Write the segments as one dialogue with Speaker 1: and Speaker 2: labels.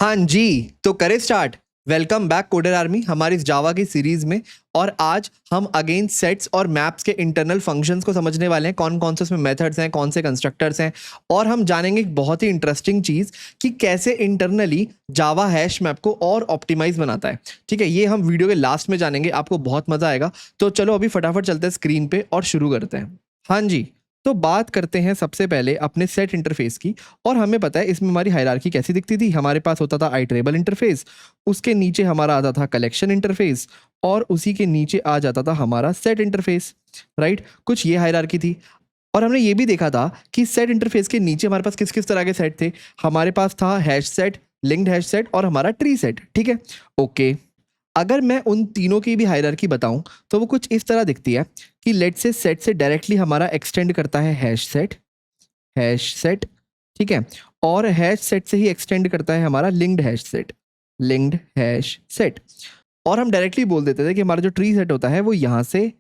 Speaker 1: हाँ जी, तो करें start. Welcome back coder army हमारी इस जावा की सीरीज में। और आज हम अगेन सेट्स और मैप्स के इंटरनल फंक्शंस को समझने वाले हैं, कौन कौन से उसमें मेथड्स हैं, कौन से कंस्ट्रक्टर्स हैं। और हम जानेंगे एक बहुत ही इंटरेस्टिंग चीज़ कि कैसे इंटरनली जावा हैश मैप को और ऑप्टिमाइज बनाता है। ठीक है, ये हम वीडियो के लास्ट में जानेंगे, आपको बहुत मज़ा आएगा। तो चलो अभी फटाफट चलते हैं स्क्रीन पे और शुरू करते हैं। हाँ जी, तो बात करते हैं सबसे पहले अपने सेट इंटरफेस की। और हमें पता है इसमें हमारी हायरार्की कैसी दिखती थी। हमारे पास होता था आइटरेबल इंटरफेस, उसके नीचे हमारा आता था कलेक्शन इंटरफेस, और उसी के नीचे आ जाता था हमारा सेट इंटरफेस। राइट, कुछ ये हायरार्की थी। और हमने ये भी देखा था कि सेट इंटरफेस के नीचे हमारे पास किस किस तरह के सेट थे। हमारे पास था hash set, linked hash set और हमारा ट्री सेट। ठीक है, ओके। अगर मैं उन तीनों की भी हायरार्की बताऊं तो वो कुछ इस तरह दिखती है कि लेट से सेट से डायरेक्टली हमारा एक्सटेंड करता है हैश सेट। ठीक है, और हैश सेट से ही एक्सटेंड करता है हमारा लिंक्ड हैश सेट। और हम डायरेक्टली बोल देते थे कि हमारा जो ट्री सेट होता है वो यहां से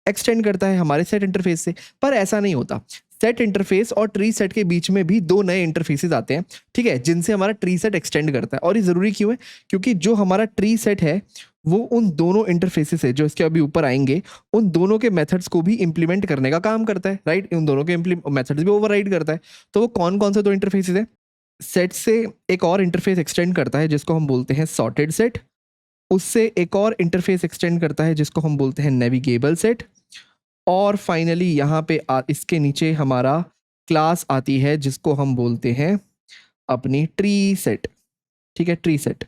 Speaker 1: एक्सटेंड करता है हमारे सेट इंटरफेस से। पर ऐसा नहीं होता। सेट इंटरफेस और ट्री सेट के बीच में भी दो नए इंटरफेसेस आते हैं, ठीक है, जिनसे हमारा ट्री सेट एक्सटेंड करता है। और ये जरूरी क्यों है? क्योंकि जो हमारा ट्री सेट है वो उन दोनों इंटरफेसेस है जो इसके अभी ऊपर आएंगे, उन दोनों के मेथड्स को भी इंप्लीमेंट करने का काम करता है। राइट, उन दोनों के मेथड्स भी ओवरराइड करता है। तो वो कौन कौन से दो इंटरफेसेस है? सेट से एक और इंटरफेस एक्सटेंड करता है जिसको हम बोलते हैं सॉर्टेड सेट। उससे एक और इंटरफेस एक्सटेंड करता है जिसको हम बोलते हैं नेविगेबल सेट। और फाइनली यहाँ पे इसके नीचे हमारा क्लास आती है जिसको हम बोलते हैं अपनी ट्री सेट। ठीक है, ट्री सेट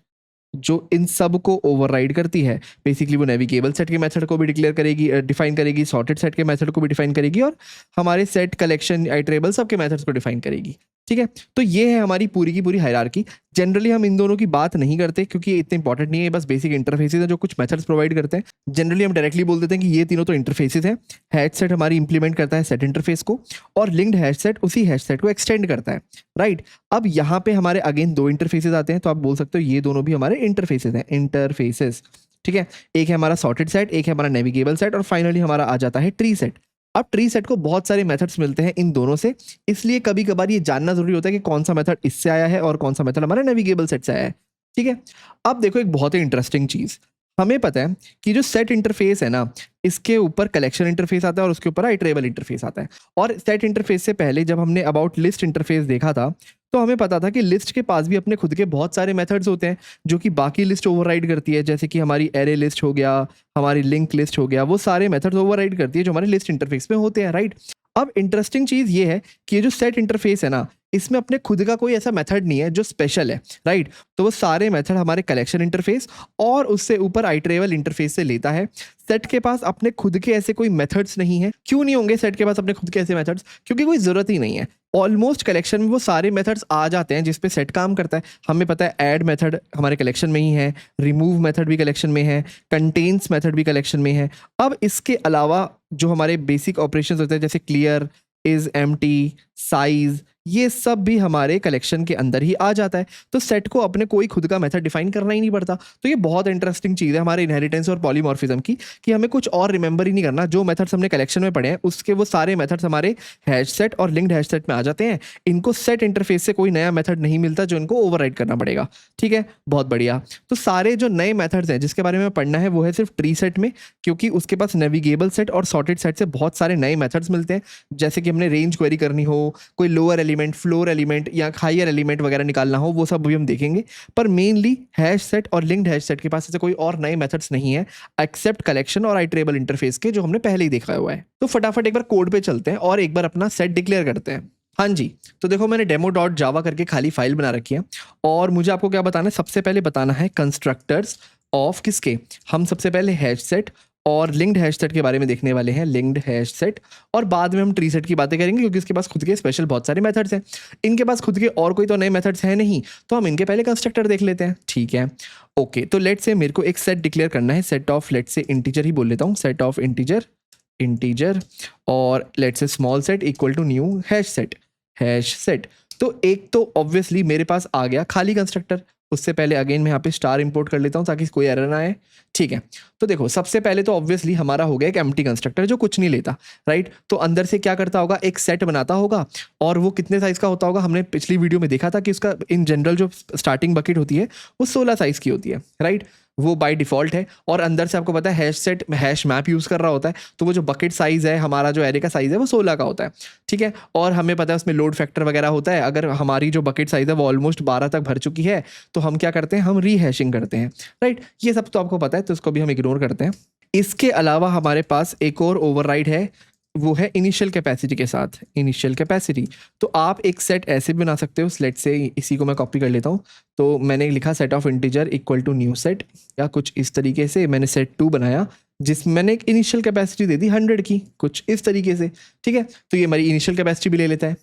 Speaker 1: जो इन सब को ओवरराइड करती है। बेसिकली वो नेविगेबल सेट के मेथड को भी डिक्लेयर करेगी, डिफाइन करेगी, सॉर्टेड सेट के मेथड को भी डिफाइन करेगी, और हमारे सेट, कलेक्शन, आइटरेबल सब के मेथड्स को डिफाइन करेगी। ठीक है, तो ये है हमारी पूरी की पूरी हायरार्की। जनरली हम इन दोनों की बात नहीं करते क्योंकि ये इतने इंपॉर्टेंट नहीं है, बस बेसिक इंटरफेसेस हैं जो कुछ मेथड्स प्रोवाइड करते हैं। जनरली हम डायरेक्टली बोल देते हैं कि ये तीनों तो इंटरफेसेस हैं। हैश सेट हमारी इंप्लीमेंट करता है सेट इंटरफेस को, और लिंक्ड हैश सेट उसी हैश सेट को एक्सटेंड करता है। राइट, अब यहाँ पे हमारे अगेन दो इंटरफेसेस आते हैं, तो आप बोल सकते हो ये दोनों भी हमारे इंटरफेसेस हैं, इंटरफेसेस। ठीक है, एक है हमारा सॉर्टेड सेट, एक है हमारा नेविगेबल सेट, और फाइनली हमारा आ जाता है ट्री सेट। अब ट्री सेट को बहुत सारे मेथड्स मिलते हैं इन दोनों से, इसलिए कभी कभार ये जानना जरूरी होता है कि कौन सा मेथड इससे आया है और कौन सा मेथड हमारा नेविगेबल सेट से आया है। ठीक है, अब देखो एक बहुत ही इंटरेस्टिंग चीज। हमें पता है कि जो सेट इंटरफेस है ना, इसके ऊपर कलेक्शन इंटरफेस आता है और उसके ऊपर आइटरेबल इंटरफेस आता है। और सेट इंटरफेस से पहले जब हमने अबाउट लिस्ट इंटरफेस देखा था तो हमें पता था कि लिस्ट के पास भी अपने खुद के बहुत सारे मेथड्स होते हैं जो कि बाकी लिस्ट ओवरराइड करती है। जैसे कि हमारी एरे लिस्ट हो गया, हमारी लिंक लिस्ट हो गया, वो सारे मेथड्स ओवरराइड करती है जो हमारे लिस्ट इंटरफेस में होते हैं। राइट, अब इंटरेस्टिंग चीज ये है कि ये जो सेट इंटरफेस है ना, इसमें अपने खुद का कोई ऐसा मेथड नहीं है जो स्पेशल है। राइट, तो वो सारे मेथड हमारे कलेक्शन इंटरफेस और उससे ऊपर आइटरेबल इंटरफेस से लेता है। सेट के पास अपने खुद के ऐसे कोई मेथड्स नहीं है। क्यों नहीं होंगे सेट के पास अपने खुद के ऐसे मेथड्स? क्योंकि कोई जरूरत ही नहीं है। ऑलमोस्ट कलेक्शन में वो सारे मेथड्स आ जाते हैं जिस पे सेट काम करता है। हमें पता है ऐड मेथड हमारे कलेक्शन में ही है, रिमूव मेथड भी कलेक्शन में है, कंटेन्स मेथड भी कलेक्शन में है। अब इसके अलावा जो हमारे बेसिक ऑपरेशंस होते हैं जैसे क्लियर, इज, एम्प्टी, साइज, ये सब भी हमारे कलेक्शन के अंदर ही आ जाता है। तो सेट को अपने कोई खुद का मेथड डिफाइन करना ही नहीं पड़ता। तो ये बहुत इंटरेस्टिंग चीज़ है हमारे इनहेरिटेंस और पॉलीमॉर्फिज्म की, कि हमें कुछ और रिमेंबर ही नहीं करना। जो मेथड्स हमने कलेक्शन में पढ़े हैं उसके वो सारे मेथड्स हमारे हैश सेट और लिंक्ड हैश सेट में आ जाते हैं। इनको सेट इंटरफेस से कोई नया मेथड नहीं मिलता जो इनको ओवरराइड करना पड़ेगा। ठीक है, बहुत बढ़िया। तो सारे जो नए मेथड्स हैं जिसके बारे में पढ़ना है वो है सिर्फ ट्री सेट में, क्योंकि उसके पास नेविगेबल सेट और सॉर्टेड सेट से बहुत सारे नए मेथड्स मिलते हैं। जैसे कि हमने रेंज क्वेरी करनी हो, कोई लोअर एलिमेंट, फ्लोर एलिमेंट या हायर एलिमेंट वगैरह निकालना हो, वो सब भी हम देखेंगे। पर मेनली हैश सेट और लिंक्ड हैश सेट के पास ऐसे कोई और नए मेथड्स नहीं है एक्सेप्ट कलेक्शन और आइटरेबल इंटरफेस के, जो हमने पहले ही देखा हुआ है। तो फटाफट एक बार कोड पे चलते हैं और एक बार अपना सेट डिक्लेयर करते हैं। हाँ जी, तो देखो मैंने demo.java करके खाली फाइल बना रखी है, और मुझे आपको क्या बताना है? सबसे पहले बताना है कंस्ट्रक्टर्स ऑफ किसके? हम सबसे पहले हैश सेट और लिंक्ड हैश सेट के बारे में देखने वाले हैं, लिंक्ड हैश सेट। और बाद में हम ट्री सेट की बातें करेंगे क्योंकि इसके पास खुद के स्पेशल बहुत सारे मेथड्स हैं। इनके पास खुद के और कोई तो नए मेथड्स हैं नहीं, तो हम इनके पहले कंस्ट्रक्टर देख लेते हैं। ठीक है, ओके। तो लेट से मेरे को एक सेट डिक्लेयर करना है, set of, let's say integer ही बोल लेता हूँ, सेट ऑफ इंटीजर, और let's say small set equal to new hash set. तो एक तो ऑब्वियसली मेरे पास आ गया खाली कंस्ट्रक्टर। उससे पहले अगेन मैं यहाँ पे स्टार इंपोर्ट कर लेता हूँ ताकि कोई एरर ना आए। ठीक है, तो देखो सबसे पहले तो ऑब्वियसली हमारा हो गया एक एम्प्टी कंस्ट्रक्टर जो कुछ नहीं लेता, राइट। तो अंदर से क्या करता होगा, एक सेट बनाता होगा, और वो कितने साइज का होता होगा, हमने पिछली वीडियो में देखा था कि उसका इन जनरल जो स्टार्टिंग बकेट होती है वो 16 साइज की होती है, राइट। वो बाय डिफॉल्ट है, और अंदर से आपको पता है hash set hash map use कर रहा होता है, तो वो जो बकेट साइज़ है हमारा, जो एरे का साइज़ है वो 16 का होता है। ठीक है, और हमें पता है उसमें लोड फैक्टर वगैरह होता है। अगर हमारी जो बकेट साइज़ है वो ऑलमोस्ट 12 तक भर चुकी है तो हम क्या करते हैं, हम रीहैशिंग करते हैं, राइट। ये सब तो आपको पता है, तो इसको भी हम इग्नोर करते हैं। इसके अलावा हमारे पास एक और ओवरराइड है, वो है इनिशियल कैपेसिटी के साथ। इनिशियल कैपेसिटी, तो आप एक सेट ऐसे भी बना सकते हो, लेट से इसी को मैं कॉपी कर लेता हूँ। तो मैंने लिखा set of integer equal to new set, या कुछ इस तरीके से मैंने सेट 2 बनाया जिसमें मैंने एक इनिशियल कैपेसिटी दे दी 100 की, कुछ इस तरीके से। ठीक है, तो ये हमारी इनिशियल कैपेसिटी भी ले लेता है।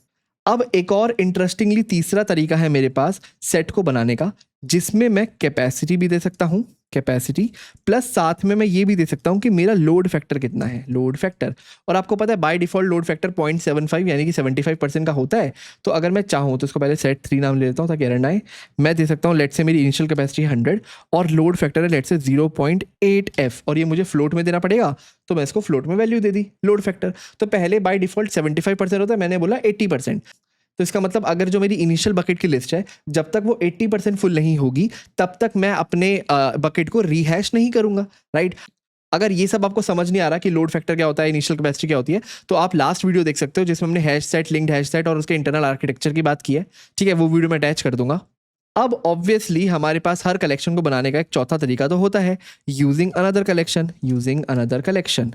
Speaker 1: अब एक और इंटरेस्टिंगली तीसरा तरीका है मेरे पास सेट को बनाने का, जिसमें मैं कैपेसिटी भी दे सकता हूँ, कैपेसिटी प्लस साथ में मैं ये भी दे सकता हूँ कि मेरा लोड फैक्टर कितना है, लोड फैक्टर। और आपको पता है बाय डिफॉल्ट लोड फैक्टर 0.75 यानी कि 75% का होता है। तो अगर मैं चाहूँ तो इसको पहले सेट 3 नाम ले लेता हूँ ताकि एरर ना आए। मैं दे सकता हूँ लेट से मेरी इनिशियल कैपेसिटी 100 और लोड फैक्टर है लेट से 0.8f, और ये मुझे फ्लोट में देना पड़ेगा, तो मैं इसको फ्लोट में वैल्यू दे दी लोड फैक्टर। तो पहले बाय डिफॉल्ट 75% होता है, मैंने बोला 80%। तो इसका मतलब अगर जो मेरी इनिशियल बकेट की लिस्ट है, जब तक वो 80% फुल नहीं होगी तब तक मैं अपने बकेट को रीहैश नहीं करूंगा, राइट। अगर ये सब आपको समझ नहीं आ रहा कि लोड फैक्टर क्या होता है, इनिशियल कैपेसिटी क्या होती है, तो आप लास्ट वीडियो देख सकते हो जिसमें हमने hash set, linked hash set और उसके इंटरनल आर्किटेक्चर की बात की है। ठीक है, वो वीडियो मैं अटैच कर दूंगा। अब ऑब्वियसली हमारे पास हर कलेक्शन को बनाने का एक चौथा तरीका तो होता है, using another collection, using another collection.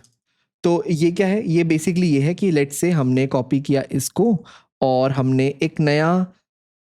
Speaker 1: तो ये क्या है, ये बेसिकली ये है कि लेट से हमने कॉपी किया इसको और हमने एक नया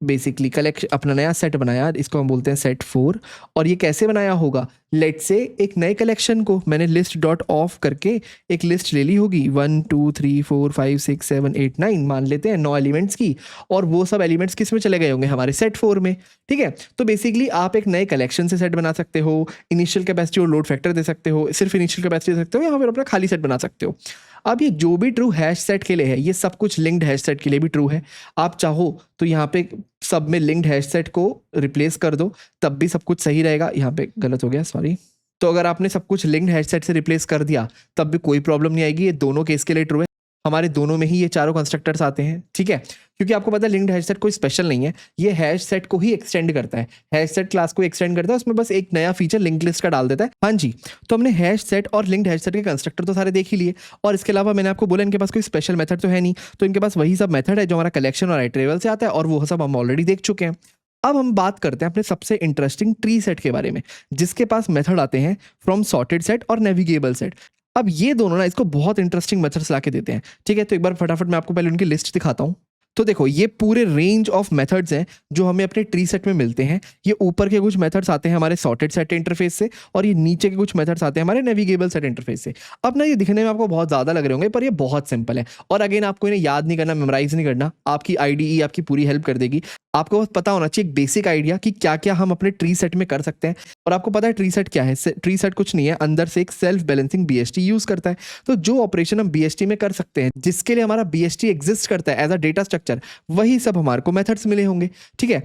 Speaker 1: बेसिकली कलेक्शन, अपना नया सेट बनाया, इसको हम बोलते हैं सेट 4। और ये कैसे बनाया होगा, लेट से एक नए कलेक्शन को मैंने लिस्ट डॉट ऑफ करके एक लिस्ट ले ली होगी 1 2 3 4 5 6 7 8 9 मान लेते हैं 9 एलिमेंट्स की, और वो सब एलिमेंट्स किस में चले गए होंगे, हमारे सेट 4 में। ठीक है, तो बेसिकली आप एक नए कलेक्शन से सेट बना सकते हो, इनिशियल कैपेसिटी और लोड फैक्टर दे सकते हो, सिर्फ इनिशियल कैपेसिटी दे सकते हो, या फिर अपना खाली सेट बना सकते हो। अब ये जो भी ट्रू हैश सेट के लिए है, ये सब कुछ लिंक्ड हैश सेट के लिए भी ट्रू है। आप चाहो तो यहाँ पे सब में लिंक्ड हैश सेट को रिप्लेस कर दो, तब भी सब कुछ सही रहेगा। यहाँ पे गलत हो गया, सॉरी। तो अगर आपने सब कुछ लिंक्ड हैश सेट से रिप्लेस कर दिया तब भी कोई प्रॉब्लम नहीं आएगी, ये दोनों केस के लिए ट्रू है। हमारे दोनों में ही ये चारों कंस्ट्रक्टर्स आते हैं। ठीक है, क्योंकि आपको पता है लिंक्ड हैश सेट कोई स्पेशल नहीं है, ये हैश सेट को ही एक्सटेंड करता है, हैश सेट क्लास को एक्सटेंड करता है, उसमें बस एक नया फीचर लिंक लिस्ट का डाल देता है। हाँ जी, तो हमने हैश सेट और लिंक्ड हैश सेट के कंस्ट्रक्टर तो सारे देख ही लिए, और इसके अलावा मैंने आपको बोला इनके पास कोई स्पेशल मेथड तो है नहीं, तो इनके पास वही सब मेथड है जो हमारा कलेक्शन और आइटरेबल से आता है, और वो सब हम ऑलरेडी देख चुके हैं। अब हम बात करते हैं अपने सबसे इंटरेस्टिंग ट्री सेट के बारे में, जिसके पास मेथड आते हैं फ्रॉम सॉर्टेड सेट और नेविगेबल सेट। अब ये दोनों ना इसको बहुत इंटरेस्टिंग मेथड्स लाके देते हैं। ठीक है, तो एक बार फटाफट मैं आपको पहले उनकी लिस्ट दिखाता हूँ। तो देखो ये पूरे रेंज ऑफ मेथड्स हैं जो हमें अपने ट्री सेट में मिलते हैं। ये ऊपर के कुछ मेथड्स आते हैं हमारे सॉर्टेड सेट इंटरफेस से, और ये नीचे के कुछ मेथड्स आते हैं हमारे नेविगेबल सेट इंटरफेस से। अब ना ये दिखने में आपको बहुत ज़्यादा लग रहे होंगे, पर ये बहुत सिंपल है, और अगेन आपको इन्हें याद नहीं करना, मेमोराइज नहीं करना, आपकी आईडीई आपकी पूरी हेल्प कर देगी। आपको बस पता होना चाहिए एक बेसिक आइडिया कि क्या क्या हम अपने ट्री सेट में कर सकते हैं। और आपको पता है ट्री सेट क्या है, ट्री सेट कुछ नहीं है, अंदर से एक सेल्फ बैलेंसिंग बीएसटी यूज करता है। तो जो ऑपरेशन हम बीएसटी में कर सकते हैं, जिसके लिए हमारा बीएसटी एग्जिस्ट करता है एज अ डेटा स्ट्रक्चर, वही सब हमारे को मेथड्स मिले होंगे। ठीक है,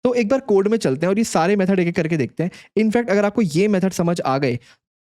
Speaker 1: तो एक बार कोड में चलते हैं और ये सारे मेथड एक एक करके देखते हैं। इनफैक्ट अगर आपको ये मेथड समझ आ गए,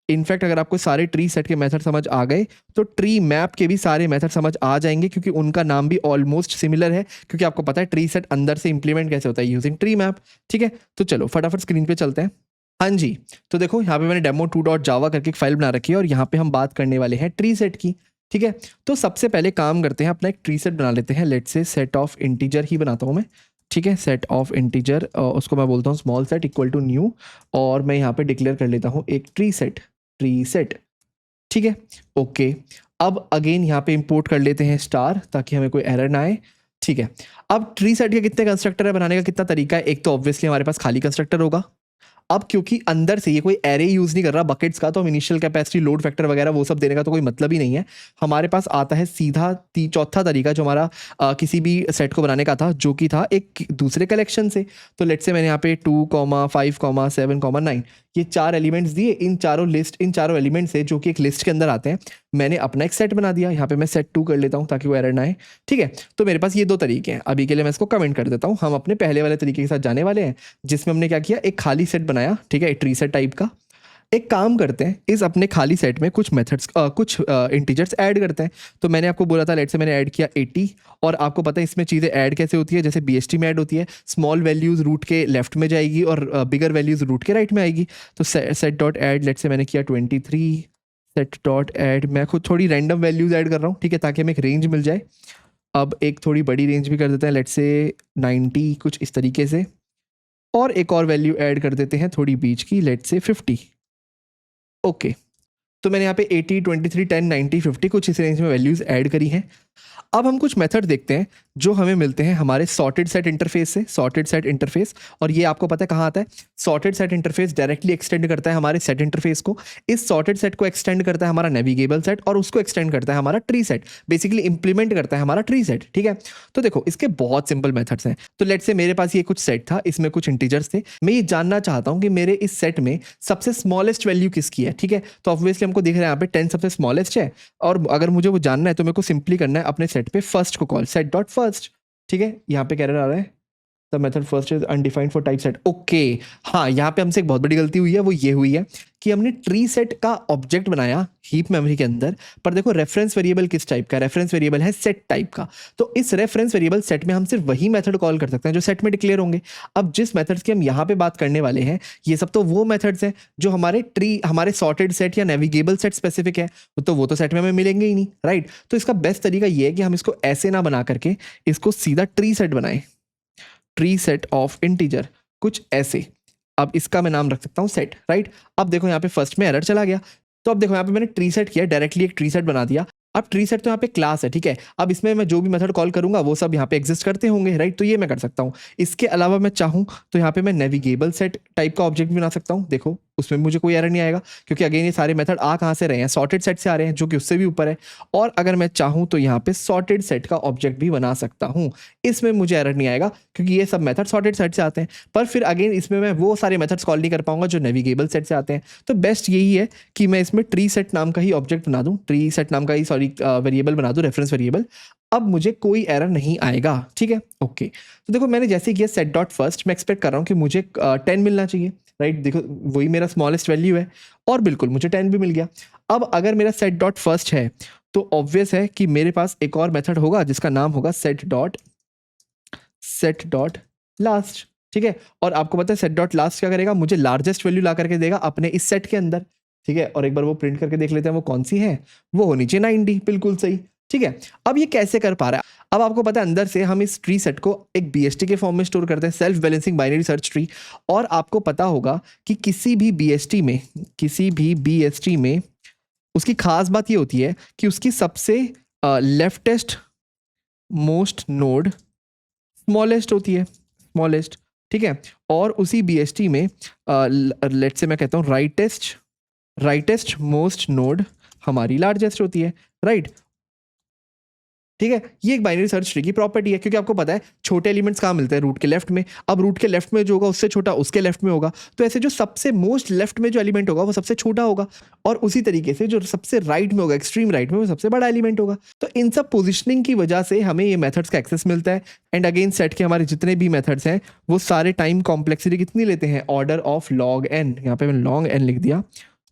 Speaker 1: इनफैक्ट अगर आपको सारे ट्री सेट के मेथड समझ आ गए, तो ट्री मैप के भी सारे मेथड समझ आ जाएंगे, क्योंकि उनका नाम भी ऑलमोस्ट सिमिलर है, क्योंकि आपको पता है ट्री सेट अंदर से इंप्लीमेंट कैसे होता है, यूजिंग ट्री मैप। ठीक है, तो चलो फटाफट स्क्रीन पे चलते हैं। हाँ जी, तो देखो यहाँ पे मैंने demo2.java करके एक फाइल बना रखी है, और यहाँ पे हम बात करने वाले हैं ट्री सेट की। ठीक है, तो सबसे पहले काम करते हैं, अपना एक ट्री सेट बना लेते हैं। Let's say set of integer ही बनाता हूँ मैं। ठीक है, सेट ऑफ इंटीजर, उसको मैं बोलता हूँ small set equal to new, और मैं यहाँ पे डिक्लेयर कर लेता हूँ एक ट्री सेट। ठीक है, ओके। अब अगेन यहाँ पे इंपोर्ट कर लेते हैं स्टार, ताकि हमें कोई एरर ना आए। ठीक है, अब ट्री सेट के कितने कंस्ट्रक्टर है बनाने का, कितना तरीका है। एक तो ऑब्वियसली हमारे पास खाली कंस्ट्रक्टर होगा। अब क्योंकि अंदर से ये कोई एरे यूज नहीं कर रहा बकेट्स का, तो हम इनिशियल कैपेसिटी, लोड फैक्टर वगैरह वो सब देने का तो कोई मतलब ही नहीं है। हमारे पास आता है सीधा चौथा तरीका जो हमारा किसी भी सेट को बनाने का था, जो कि था एक दूसरे कलेक्शन से। तो लेट्स से मैंने यहाँ पे 2, 5, 7, 9 ये 4 एलिमेंट्स दिए, इन चारों एलिमेंट से जो कि एक लिस्ट के अंदर आते हैं, मैंने अपना एक सेट बना दिया। यहाँ पे मैं सेट 2 कर लेता हूँ ताकि वो एरर ना आए, ठीक है। तो मेरे पास ये 2 तरीके हैं, अभी के लिए मैं इसको कमेंट कर देता हूँ। हम अपने पहले वाले तरीके के साथ जाने वाले हैं, जिसमें हमने क्या किया, एक खाली सेट बनाया, ठीक है, ट्री सेट टाइप का। एक काम करते हैं, इस अपने खाली सेट में कुछ मेथड्स कुछ इंटीजर्स ऐड करते हैं। तो मैंने आपको बोला था, लेट से मैंने ऐड किया 80, और आपको पता है इसमें चीज़ें ऐड कैसे होती है, जैसे BST में ऐड होती है, स्मॉल वैल्यूज़ रूट के लेफ्ट में जाएगी और बिगर वैल्यूज़ रूट के राइट में आएगी। तो सेट डॉट ऐड, लेट से मैंने किया 23, सेट डॉट ऐड, मैं खुद थोड़ी रैंडम वैल्यूज़ ऐड कर रहा हूँ, ठीक है, ताकि हमें एक रेंज मिल जाए। अब एक थोड़ी बड़ी रेंज भी कर देते हैं, लेट से 90, कुछ इस तरीके से, और एक और वैल्यू ऐड कर देते हैं थोड़ी बीच की, लेट से 50। ओके, तो मैंने यहाँ पे 80, 23, 10, 90, 50 कुछ इस रेंज में वैल्यूज़ ऐड करी हैं। अब हम कुछ मेथड देखते हैं जो हमें मिलते हैं हमारे सॉर्टेड सेट इंटरफेस से। सॉर्टेड सेट इंटरफेस, और ये आपको पता है कहाँ आता है, sorted set interface directly extend करता है हमारे सेट इंटरफेस को। इस सॉर्टेड सेट को एक्सटेंड करता है हमारा नेविगेबल सेट, और उसको एक्सटेंड करता है हमारा ट्री सेट, बेसिकली इंप्लीमेंट करता है हमारा ट्री सेट, ठीक है। तो देखो इसके बहुत सिंपल मेथड्स हैं। तो लेट्स से मेरे पास ये कुछ सेट था, इसमें कुछ इंटीजर्स थे, मैं ये जानना चाहता हूँ कि मेरे इस सेट में सबसे स्मॉलेस्ट वैल्यू किसकी है, ठीक है। तो ऑब्वियसली हमको दिख रहा है यहाँ पे 10 सबसे स्मॉलेस्ट है, और अगर मुझे वो जानना है तो मेरे को सिंपली करना है अपने सेट पे फर्स्ट को कॉल, सेट डॉट फर्स्ट, ठीक है। यहाँ पे एरर आ रहा है, the method first is undefined for type set. Okay, हाँ, यहाँ पे हमसे एक बहुत बड़ी गलती हुई है, वो ये हुई है कि हमने ट्री सेट का ऑब्जेक्ट बनाया हीप मेमोरी के अंदर, पर देखो रेफरेंस वेरिएबल किस टाइप का, रेफरेंस वेरिएबल है सेट टाइप का। तो इस रेफरेंस वेरिएबल सेट में हम सिर्फ वही मेथड कॉल कर सकते हैं जो सेट में डिक्लेयर होंगे। अब जिस मेथड्स की हम यहाँ पे बात करने वाले हैं, ये सब तो वो मेथड्स हैं जो हमारे सॉर्टेड सेट या नेविगेबल सेट स्पेसिफिक है, तो वो तो सेट में हमें मिलेंगे ही नहीं, राइट। तो इसका बेस्ट तरीका ये है कि हम इसको ऐसे ना बना करके इसको सीधा ट्री सेट बनाएं, ट्री सेट ऑफ इंटीजर, कुछ ऐसे। अब इसका मैं नाम रख सकता हूँ सेट, राइट। अब देखो यहाँ पे फर्स्ट में एरर चला गया, तो अब देखो यहाँ पे मैंने ट्री सेट किया, डायरेक्टली एक ट्री सेट बना दिया। अब ट्री सेट तो यहाँ पे क्लास है, ठीक है। अब इसमें मैं जो भी मेथड कॉल करूंगा वो सब यहाँ पे एग्जिस्ट करते होंगे, राइट। तो ये मैं कर सकता हूँ। इसके अलावा मैं चाहूँ तो यहाँ पे मैं नेविगेबल सेट टाइप का ऑब्जेक्ट भी बना सकता हूँ। देखो उसमें मुझे कोई एरर नहीं आएगा, क्योंकि अगेन ये सारे मेथड आ कहाँ से रहे हैं, सॉर्टेड सेट से आ रहे हैं, जो कि उससे भी ऊपर है। और अगर मैं चाहूँ तो यहाँ पे सॉर्टेड सेट का ऑब्जेक्ट भी बना सकता हूँ, इसमें मुझे एरर नहीं आएगा, क्योंकि ये सब मेथड सॉर्टेड सेट से आते हैं। पर फिर अगेन इसमें मैं वो सारे मेथड्स कॉल नहीं कर पाऊंगा जो नेविगेबल सेट से आते हैं। तो बेस्ट यही है कि मैं इसमें ट्री सेट नाम का ही ऑब्जेक्ट बना दूँ, ट्री सेट नाम का ही वेरिएबल बना दूँ, रेफरेंस वेरिएबल। अब मुझे कोई एरर नहीं आएगा, ठीक है। ओके, तो देखो मैंने जैसे किया सेट डॉट फर्स्ट, मैं एक्सपेक्ट कर रहा हूँ कि मुझे 10 मिलना चाहिए, राइट। देखो वही मेरा स्मॉलेस्ट वैल्यू है, और बिल्कुल मुझे 10 भी मिल गया। अब अगर मेरा सेट डॉट फर्स्ट है तो ऑब्वियस है कि मेरे पास एक और मेथड होगा जिसका नाम होगा सेट डॉट लास्ट, ठीक है। और आपको पता है सेट डॉट लास्ट क्या करेगा, मुझे लार्जेस्ट वैल्यू ला करके देगा अपने इस सेट के अंदर, ठीक है। और एक बार वो प्रिंट करके देख लेते हैं वो कौन सी है, वो होनी चाहिए 90, बिल्कुल सही, ठीक है। अब ये कैसे कर पा रहा है, अब आपको पता है अंदर से हम इस ट्री सेट को एक BST के फॉर्म में स्टोर करते हैं, self balancing binary search tree. और आपको पता होगा कि किसी भी BST में उसकी खास बात ये होती है कि उसकी सबसे लेफ्टेस्ट मोस्ट नोड स्मॉलेस्ट होती है, स्मॉलेस्ट, ठीक है। और उसी BST में लेट से मैं कहता हूँ राइटेस्ट मोस्ट नोड हमारी लार्जेस्ट होती है, राइट, ठीक है। ये एक बाइनरी सर्च ट्री की प्रॉपर्टी है, क्योंकि आपको पता है छोटे एलिमेंट्स कहाँ मिलते हैं, रूट के लेफ्ट में। अब रूट के लेफ्ट में जो होगा उससे छोटा उसके लेफ्ट में होगा, तो ऐसे जो सबसे मोस्ट लेफ्ट में जो एलिमेंट होगा वो सबसे छोटा होगा, और उसी तरीके से जो सबसे राइट में होगा, एक्सट्रीम राइट में, वो सबसे बड़ा एलिमेंट होगा। तो इन सब पोजिशनिंग की वजह से हमें ये मेथड्स का एक्सेस मिलता है। एंड अगेन सेट के हमारे जितने भी मेथड्स हैं वो सारे टाइम कॉम्प्लेक्सिटी कितनी लेते हैं, ऑर्डर ऑफ लॉग एन, यहाँ पे मैंने लॉन्ग एन लिख दिया,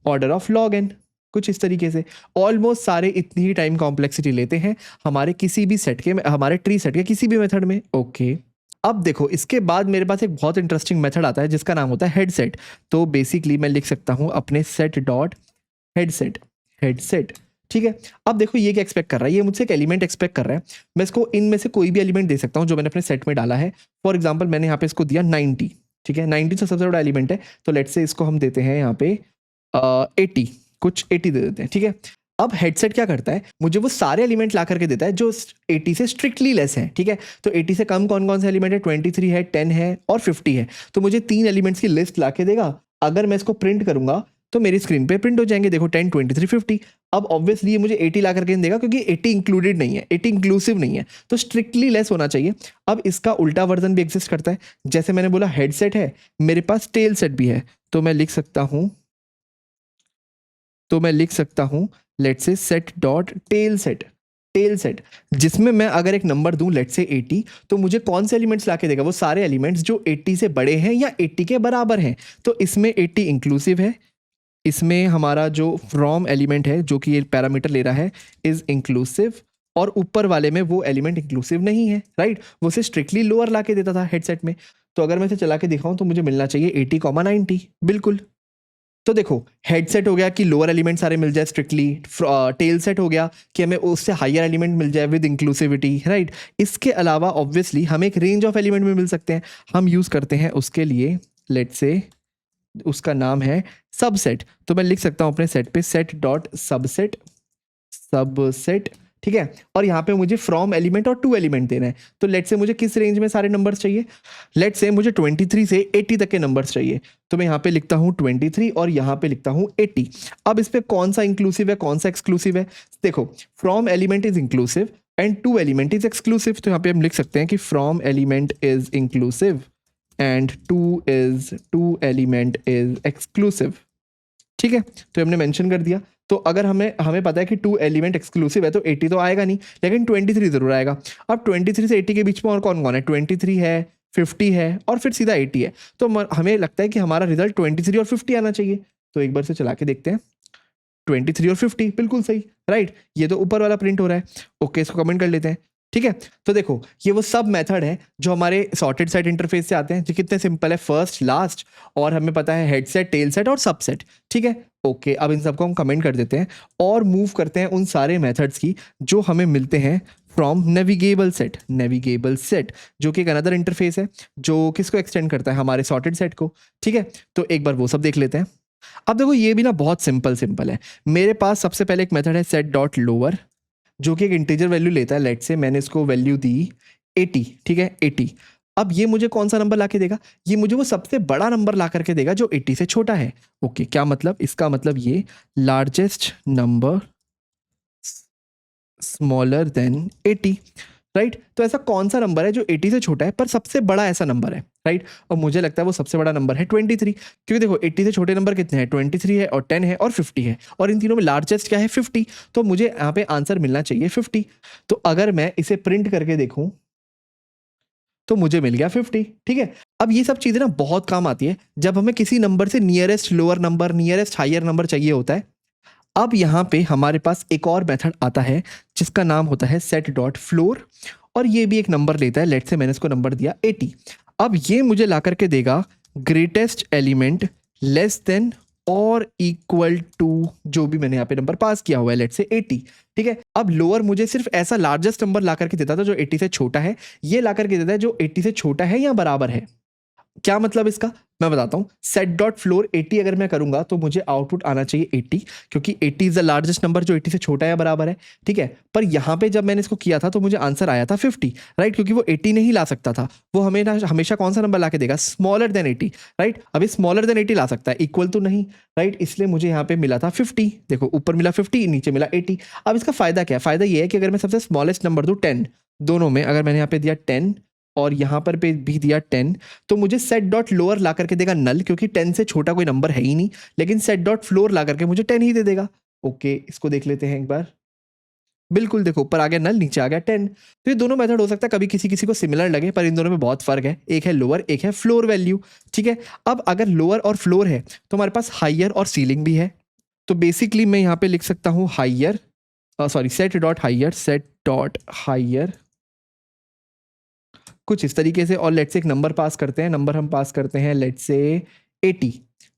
Speaker 1: ऑर्डर ऑफ लॉग एन, कुछ इस तरीके से। ऑलमोस्ट सारे इतनी ही टाइम कॉम्प्लेक्सिटी लेते हैं हमारे किसी भी सेट के, हमारे ट्री सेट के किसी भी मेथड में। ओके, अब देखो इसके बाद मेरे पास एक बहुत इंटरेस्टिंग मेथड आता है जिसका नाम होता है हेड सेट। तो बेसिकली मैं लिख सकता हूँ अपने सेट डॉट हेड सेट, ठीक है। अब देखो ये क्या एक्सपेक्ट कर रहा है, ये मुझसे एक एलिमेंट एक्सपेक्ट कर रहा है। मैं इसको इनमें से कोई भी एलिमेंट दे सकता हूँ जो मैंने अपने सेट में डाला है। फॉर एग्जाम्पल मैंने यहाँ पे इसको दिया 90, ठीक है। 90 तो सबसे बड़ा एलिमेंट है, तो लेट से इसको हम देते हैं यहाँ पे 80, कुछ 80 दे देते हैं, ठीक है। अब हेडसेट क्या करता है, मुझे वो सारे एलिमेंट ला करके देता है जो 80 से स्ट्रिक्टली लेस है, ठीक है। तो 80 से कम कौन कौन से एलिमेंट है, 23 है, 10 है और 50 है। तो मुझे 3 एलिमेंट्स की लिस्ट ला के देगा। अगर मैं इसको प्रिंट करूंगा तो मेरी स्क्रीन पे प्रिंट हो जाएंगे, देखो 10, 23, 50। अब ऑब्वियसली ये मुझे 80 ला करके नहीं देगा क्योंकि 80 इंक्लूडेड नहीं है, 80 इंक्लूसिव नहीं है, तो स्ट्रिक्टली लेस होना चाहिए। अब इसका उल्टा वर्जन भी एग्जिस्ट करता है, जैसे मैंने बोला हेडसेट है, मेरे पास टेल सेट भी है, तो मैं लिख सकता हूं let's say set dot tell set, जिसमें मैं अगर एक नंबर दूं लेट्स से 80, तो मुझे कौन से एलिमेंट्स लाके देगा? वो सारे एलिमेंट्स जो 80 से बड़े हैं या 80 के बराबर हैं। तो इसमें 80 इंक्लूसिव है, इसमें हमारा जो फ्रॉम एलिमेंट है जो कि ये पैरामीटर ले रहा है इज इंक्लूसिव, और ऊपर वाले में वो एलिमेंट इंक्लूसिव नहीं है, राइट? वो से स्ट्रिक्टली लोअर ला के देता था हेडसेट में। तो अगर मैं इसे चला के दिखाऊं तो मुझे मिलना चाहिए 80,90, बिल्कुल। तो देखो हेडसेट हो गया कि लोअर एलिमेंट सारे मिल जाए स्ट्रिक्टली, टेल सेट हो गया कि हमें उससे हायर एलिमेंट मिल जाए विद इंक्लूसिविटी, राइट? इसके अलावा ऑब्वियसली हम एक रेंज ऑफ एलिमेंट में मिल सकते हैं, हम यूज करते हैं उसके लिए लेट्स से उसका नाम है सबसेट। तो मैं लिख सकता हूं अपने सेट पे सेट डॉट सबसेट, ठीक है। और यहाँ पे मुझे फ्रॉम एलिमेंट और टू एलिमेंट देना है, तो लेट्स से मुझे किस रेंज में सारे नंबर्स चाहिए? लेट्स से मुझे 23 से 80 तक के नंबर्स चाहिए, तो मैं यहाँ पे लिखता हूँ 23 और यहाँ पे लिखता हूँ 80। अब इस पे कौन सा इंक्लूसिव है कौन सा एक्सक्लूसिव है? देखो from element is inclusive and to element is exclusive, तो यहाँ पे हम लिख सकते हैं कि from element is inclusive and to element is exclusive, ठीक है। तो हमने मेंशन कर दिया। तो अगर हमें पता है कि टू एलिमेंट एक्सक्लूसिव है तो 80 तो आएगा नहीं, लेकिन 23 जरूर आएगा। अब 23 से 80 के बीच में और कौन कौन है? 23 है, 50 है और फिर सीधा 80 है। तो हमें लगता है कि हमारा रिजल्ट 23 और 50 आना चाहिए। तो एक बार से चला के देखते हैं, 23 और 50 बिल्कुल सही, राइट? ये तो ऊपर वाला प्रिंट हो रहा है। ओके, इसको कमेंट कर लेते हैं, ठीक है। तो देखो ये वो सब मेथड है जो हमारे सॉर्टेड सेट इंटरफेस से आते हैं, जो कितने सिंपल है, फर्स्ट लास्ट, और हमें पता है हेड सेट, टेल सेट और सबसेट, ठीक है। ओके, अब इन सबको हम कमेंट कर देते हैं और मूव करते हैं उन सारे मेथड्स की जो हमें मिलते हैं फ्रॉम नेविगेबल सेट, जो कि एक अनदर इंटरफेस है जो किसको एक्सटेंड करता है? हमारे सॉर्टेड सेट को, ठीक है। तो एक बार वो सब देख लेते हैं। अब देखो ये भी ना बहुत सिंपल है। मेरे पास सबसे पहले एक मेथड है सेट डॉट लोअर, जो कि एक इंटीजर वैल्यू लेता है। लेट से मैंने इसको वैल्यू दी 80, ठीक है, 80। अब ये मुझे कौन सा नंबर ला के देगा? ये मुझे वो सबसे बड़ा नंबर ला करके देगा जो 80 से छोटा है। ओके, क्या मतलब? इसका मतलब ये largest number smaller than 80, right? तो ऐसा कौन सा नंबर है जो 80 से छोटा है पर सबसे बड़ा ऐसा नंबर है, राइट? और मुझे लगता है वो सबसे बड़ा नंबर है 23, क्योंकि देखो 80 से छोटे नंबर कितने हैं? 23 है और 10 है और 50 है, और इन तीनों में लार्जेस्ट क्या है? 50। तो मुझे यहाँ पे आंसर मिलना चाहिए 50। तो अगर मैं इसे प्रिंट करके देखूं तो मुझे मिल गया 50, ठीक है। अब ये सब चीजें ना बहुत काम आती है जब हमें किसी नंबर से nearest lower number, nearest higher number चाहिए होता है। अब यहाँ पे हमारे पास एक और मेथड आता है जिसका नाम होता है सेट डॉट फ्लोर, और ये भी एक नंबर लेता है। लेट से मैंने इसको नंबर दिया 80। अब ये मुझे ला करके देगा ग्रेटेस्ट एलिमेंट लेस देन और इक्वल टू जो भी मैंने यहाँ पे नंबर पास किया हुआ है, लेट से 80, ठीक है। अब लोअर मुझे सिर्फ ऐसा लार्जेस्ट नंबर ला करके देता था जो 80 से छोटा है, ये ला करके देता है जो 80 से छोटा है या बराबर है। क्या मतलब इसका मैं बताता हूं। सेट डॉट फ्लोर 80 अगर मैं करूंगा तो मुझे आउटपुट आना चाहिए 80, क्योंकि 80 इज द लार्जेस्ट नंबर जो 80 से छोटा या बराबर है, ठीक है। पर यहां पे जब मैंने इसको किया था तो मुझे आंसर आया था 50, राइट? क्योंकि वो 80 नहीं ला सकता था, वो हमें हमेशा कौन सा नंबर ला के देगा? Smaller than 80, right? अभी स्मॉलर देन 80 ला सकता है, इक्वल तो नहीं, राइट? इसलिए मुझे यहाँ पे मिला था 50। देखो ऊपर मिला 50, नीचे मिला 80। अब इसका फायदा क्या है? फायदा ये है कि अगर मैं सबसे स्मॉलेस्ट नंबर दूं 10, दोनों में अगर मैंने यहाँ पे दिया 10 और यहाँ पर पे भी दिया 10, तो मुझे सेट डॉट लोअर ला करके देगा नल, क्योंकि 10 से छोटा कोई नंबर है ही नहीं, लेकिन सेट डॉट फ्लोर ला करके मुझे 10 ही दे देगा। ओके, इसको देख लेते हैं एक बार। बिल्कुल, देखो ऊपर आ गया नल, नीचे आ गया 10। तो ये दोनों मेथड हो सकता है कभी किसी किसी को सिमिलर लगे, पर इन दोनों में बहुत फर्क है। एक है लोअर, एक है फ्लोर वैल्यू, ठीक है। अब अगर लोअर और फ्लोर है तो हमारे पास हाइयर और सीलिंग भी है। तो बेसिकली मैं यहाँ पे लिख सकता हूँ higher, sorry set dot higher कुछ इस तरीके से, और लेट्स से एक नंबर पास करते हैं। नंबर हम पास करते हैं लेट्स से 80,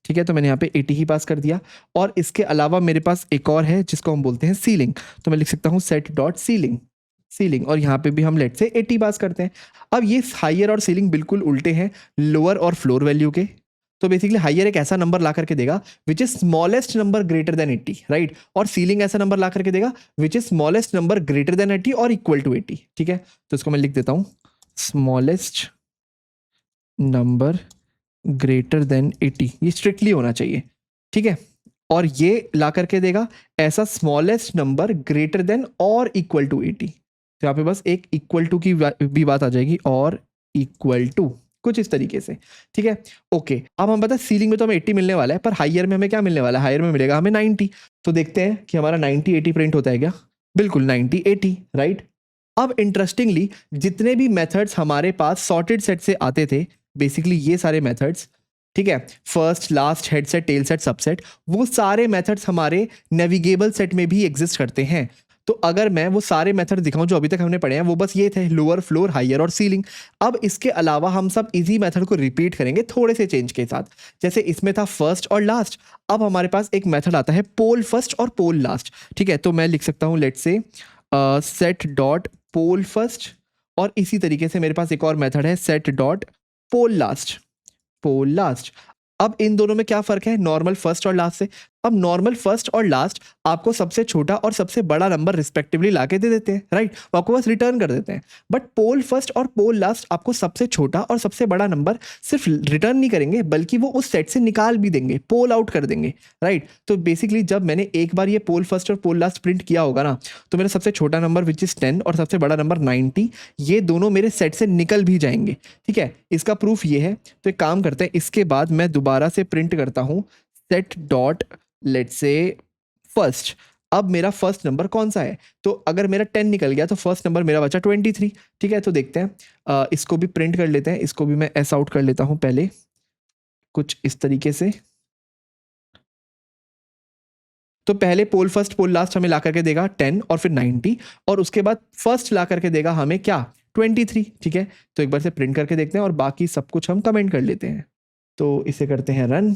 Speaker 1: ठीक है। तो मैंने यहाँ पे 80 ही पास कर दिया। और इसके अलावा मेरे पास एक और है जिसको हम बोलते हैं सीलिंग, तो मैं लिख सकता हूँ सेट डॉट सीलिंग, और यहाँ पे भी हम लेट से 80 पास करते हैं। अब ये हाइयर और सीलिंग बिल्कुल उल्टे हैं लोअर और फ्लोर वैल्यू के। तो बेसिकली हाइयर एक ऐसा नंबर ला करके देगा which is smallest number greater than 80, right? और सीलिंग ऐसा नंबर ला करके देगा which is smallest number greater than 80 और इक्वल टू 80, ठीक है। तो इसको मैं लिख देता हूँ स्मॉलेस्ट नंबर ग्रेटर देन 80, ये स्ट्रिक्टली होना चाहिए, ठीक है। और ये ला करके देगा ऐसा स्मॉलेस्ट नंबर ग्रेटर देन और इक्वल टू 80। तो यहाँ पे बस एक इक्वल टू की भी बात आ जाएगी, और इक्वल टू कुछ इस तरीके से, ठीक है। ओके, अब हम बता सीलिंग में तो हमें 80 मिलने वाला है, पर हायर में हमें क्या मिलने वाला है? हायर में मिलेगा हमें 90। तो देखते हैं कि हमारा 90 80 प्रिंट होता है क्या? बिल्कुल 90 80, राइट। अब इंटरेस्टिंगली जितने भी मेथड्स हमारे पास सॉर्टेड सेट से आते थे, बेसिकली ये सारे मेथड्स, ठीक है, first last head set tail set subset, वो सारे मेथड्स हमारे नेविगेबल सेट में भी एग्जिस्ट करते हैं। तो अगर मैं वो सारे मेथड दिखाऊं जो अभी तक हमने पढ़े हैं, वो बस ये थे, लोअर, फ्लोर, हायर और सीलिंग। अब इसके अलावा हम सब इजी मेथड को रिपीट करेंगे थोड़े से चेंज के साथ। जैसे इसमें था फर्स्ट और लास्ट, अब हमारे पास एक मेथड आता है पोल फर्स्ट और पोल लास्ट, ठीक है। तो मैं लिख सकता हूँ let's say set dot pole first, और इसी तरीके से मेरे पास एक और मेथड है सेट डॉट पोल लास्ट, पोल लास्ट। अब इन दोनों में क्या फर्क है नॉर्मल फर्स्ट और लास्ट से? अब नॉर्मल फर्स्ट और लास्ट आपको सबसे छोटा और सबसे बड़ा नंबर रिस्पेक्टिवली लाके दे देते हैं, राइट, वो आपको बस रिटर्न कर देते हैं। बट पोल फर्स्ट और पोल लास्ट आपको सबसे छोटा और सबसे बड़ा नंबर सिर्फ रिटर्न नहीं करेंगे, बल्कि वो उस सेट से निकाल भी देंगे, पोल आउट कर देंगे, राइट। तो बेसिकली जब मैंने एक बार ये पोल फर्स्ट और पोल लास्ट प्रिंट किया होगा ना, तो मेरा सबसे छोटा नंबर विच इज 10 और सबसे बड़ा नंबर 90, ये दोनों मेरे सेट से निकल भी जाएंगे, ठीक है। इसका प्रूफ ये है। तो एक काम करते हैं, इसके बाद मैं दोबारा से प्रिंट करता हूँ set dot let's say first. अब मेरा फर्स्ट नंबर कौन सा है? तो अगर मेरा 10 निकल गया तो फर्स्ट नंबर मेरा बचा 23, ठीक है। तो देखते हैं, इसको भी प्रिंट कर लेते हैं, इसको भी मैं एस आउट कर लेता हूं पहले कुछ इस तरीके से। तो पहले पोल फर्स्ट पोल लास्ट हमें ला करके देगा 10 और फिर 90, और उसके बाद फर्स्ट ला करके देगा हमें क्या? 23, ठीक है। तो एक बार से प्रिंट करके देखते हैं और बाकी सब कुछ हम कमेंट कर लेते हैं। तो इसे करते हैं रन।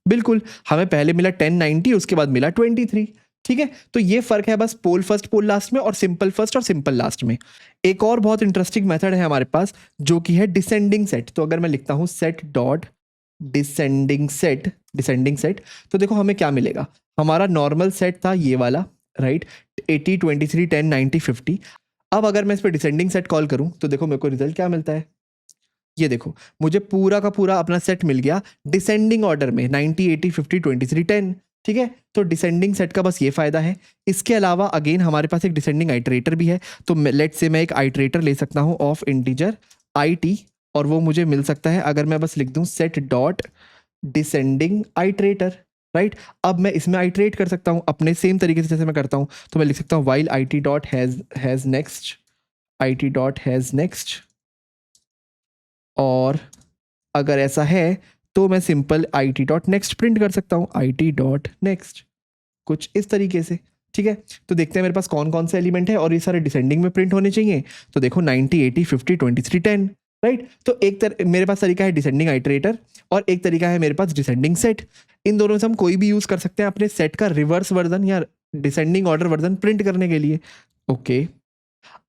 Speaker 1: बिल्कुल, हमें पहले मिला 10 90, उसके बाद मिला 23, ठीक है। तो ये फर्क है बस पोल फर्स्ट पोल लास्ट में और सिंपल फर्स्ट और सिंपल लास्ट में। एक और बहुत इंटरेस्टिंग मेथड है हमारे पास जो कि है डिसेंडिंग सेट। तो अगर मैं लिखता हूं set dot descending set, descending set, तो देखो हमें क्या मिलेगा। हमारा नॉर्मल सेट था ये वाला, राइट, 80 23 10 90 50। अब अगर मैं इस पर डिसेंडिंग सेट कॉल करूं तो देखो मेरे को रिजल्ट क्या मिलता है। ये देखो मुझे पूरा का पूरा अपना सेट मिल गया डिसेंडिंग ऑर्डर में, 90 80 50 23 10, ठीक है। तो डिसेंडिंग सेट का बस ये फायदा है। इसके अलावा अगेन हमारे पास एक डिसेंडिंग आइटरेटर भी है। तो लेट्स से मैं एक आइटरेटर ले सकता हूँ ऑफ इंटीजर IT, और वो मुझे मिल सकता है अगर मैं बस लिख दूं set dot descending iterator, right. अब मैं इसमें आइटरेट कर सकता हूँ अपने सेम तरीके से जैसे मैं करता हूँ। तो मैं लिख सकता हूँ while IT dot has next, IT dot has next, और अगर ऐसा है तो मैं simple IT dot next print कर सकता हूँ, IT डॉट नेक्स्ट, कुछ इस तरीके से, ठीक है। तो देखते हैं मेरे पास कौन कौन से एलिमेंट है और ये सारे डिसेंडिंग में प्रिंट होने चाहिए। तो देखो 90 80 50 23 10, राइट। तो एक मेरे पास तरीका है डिसेंडिंग आइटरेटर और एक तरीका है मेरे पास डिसेंडिंग सेट। इन दोनों से हम कोई भी यूज कर सकते हैं अपने सेट का रिवर्स वर्जन या डिसेंडिंग ऑर्डर वर्जन प्रिंट करने के लिए। ओके,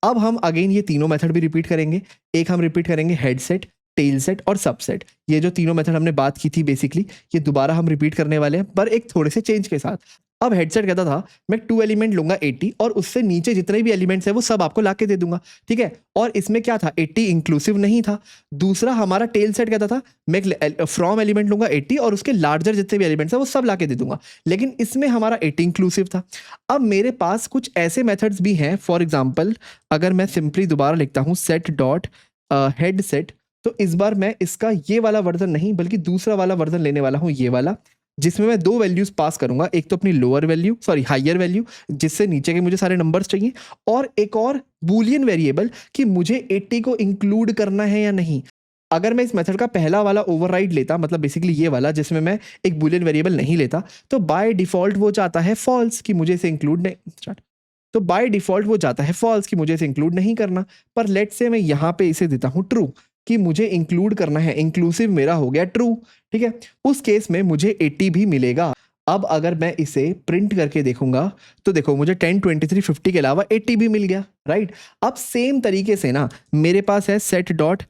Speaker 1: अब हम अगेन ये तीनों मेथड भी रिपीट करेंगे। एक हम रिपीट करेंगे हेड सेट, टेल सेट और सबसेट। ये जो तीनों मेथड हमने बात की थी बेसिकली, ये दोबारा हम रिपीट करने वाले हैं, पर एक थोड़े से चेंज के साथ। अब हेडसेट कहता था मैं 2 एलिमेंट लूंगा 80 और उससे नीचे जितने भी एलिमेंट्स है वो सब आपको लाके दे दूंगा, ठीक है। और इसमें क्या था, 80 इंक्लूसिव नहीं था। दूसरा हमारा टेल सेट कहता था मैं फ्रॉम एलिमेंट लूंगा 80 और उसके लार्जर जितने भी एलिमेंट्स है वो सब लाके दे दूंगा, लेकिन इसमें हमारा 80 इंक्लूसिव था। अब मेरे पास कुछ ऐसे मेथड्स भी हैं, फॉर एग्जाम्पल अगर मैं सिंपली दोबारा लिखता हूँ सेट डॉट हेड सेट, तो इस बार मैं इसका ये वाला वर्जन नहीं बल्कि दूसरा वाला वर्जन लेने वाला हूँ, ये वाला, जिसमें मैं 2 वैल्यूज पास करूंगा। एक तो अपनी lower value, sorry higher value, जिससे नीचे के मुझे सारे नंबर्स चाहिए, और एक और बूलियन वेरिएबल कि मुझे 80 को इंक्लूड करना है या नहीं। अगर मैं इस मेथड का पहला वाला ओवरराइड लेता, मतलब बेसिकली ये वाला जिसमें मैं एक बूलियन वेरिएबल नहीं लेता, तो बाय डिफॉल्ट वो चाहता है फॉल्स कि मुझे इसे इंक्लूड नहीं, तो बाय डिफॉल्ट वो चाहता है फॉल्स कि मुझे इसे इंक्लूड नहीं करना। पर लेट से मैं यहाँ पे इसे देता हूँ ट्रू कि मुझे इंक्लूड करना है, इंक्लूसिव मेरा हो गया ट्रू, ठीक है। उस केस में मुझे 80 भी मिलेगा। अब अगर मैं इसे प्रिंट करके देखूंगा तो देखो मुझे 10 23 50 के अलावा 80 भी मिल गया, राइट। अब सेम तरीके से ना मेरे पास है सेट डॉट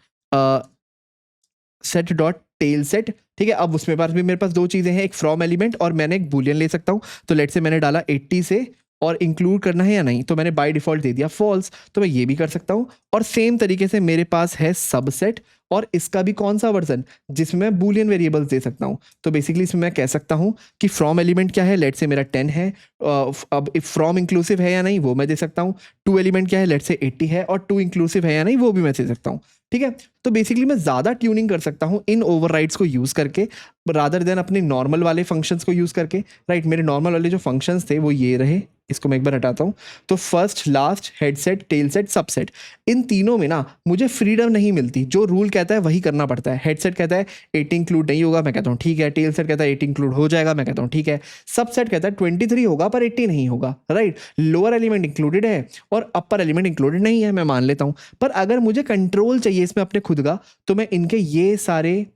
Speaker 1: टेल सेट, ठीक है। अब उसमें पास भी मेरे पास 2 चीजें हैं, एक फ्रॉम एलिमेंट और मैंने एक बूलियन ले सकता हूं। तो लेट से मैंने डाला 80 से और इंक्लूड करना है या नहीं, तो मैंने बाय डिफॉल्ट दे दिया फॉल्स, तो मैं ये भी कर सकता हूं। और सेम तरीके से मेरे पास है सबसेट और इसका भी कौन सा वर्जन जिसमें मैं बूलियन वेरिएबल्स दे सकता हूँ। तो बेसिकली इसमें मैं कह सकता हूँ कि फ्रॉम एलिमेंट क्या है, लेट से मेरा 10 है, अब फ्रॉम इंक्लूसिव है या नहीं वो मैं दे सकता हूँ। टू एलिमेंट क्या है, लेट से 80 है, और टू इंक्लूसिव है या नहीं वो भी मैं दे सकता हूँ। ठीक है, तो बेसिकली मैं ज़्यादा ट्यूनिंग कर सकता हूँ इन ओवरराइड्स को यूज़ करके रादर देन अपने नॉर्मल वाले फंक्शंस को यूज़ करके। राइट, मेरे नॉर्मल वाले जो फंक्शंस थे वो ये रहे, इसको मैं एक बार हटाता हूँ। तो first, last, head set, tail set, subset, इन तीनों में ना मुझे फ्रीडम नहीं मिलती, जो रूल कहता है वही करना पड़ता है। हेड सेट कहता है 80 इंक्लूड नहीं होगा, मैं कहता हूँ ठीक है। टेल सेट कहता है 80 इंक्लूड हो जाएगा, मैं कहता हूँ ठीक है। सबसेट कहता है 23 होगा पर 80 नहीं होगा। राइट, लोअर एलिमेंट इंक्लूडेड है और अपर एलिमेंट इंक्लूडेड नहीं है, मैं मान लेता हूँ। पर अगर मुझे कंट्रोल चाहिए इसमें अपने खुद का, तो मैं इनके ये सारे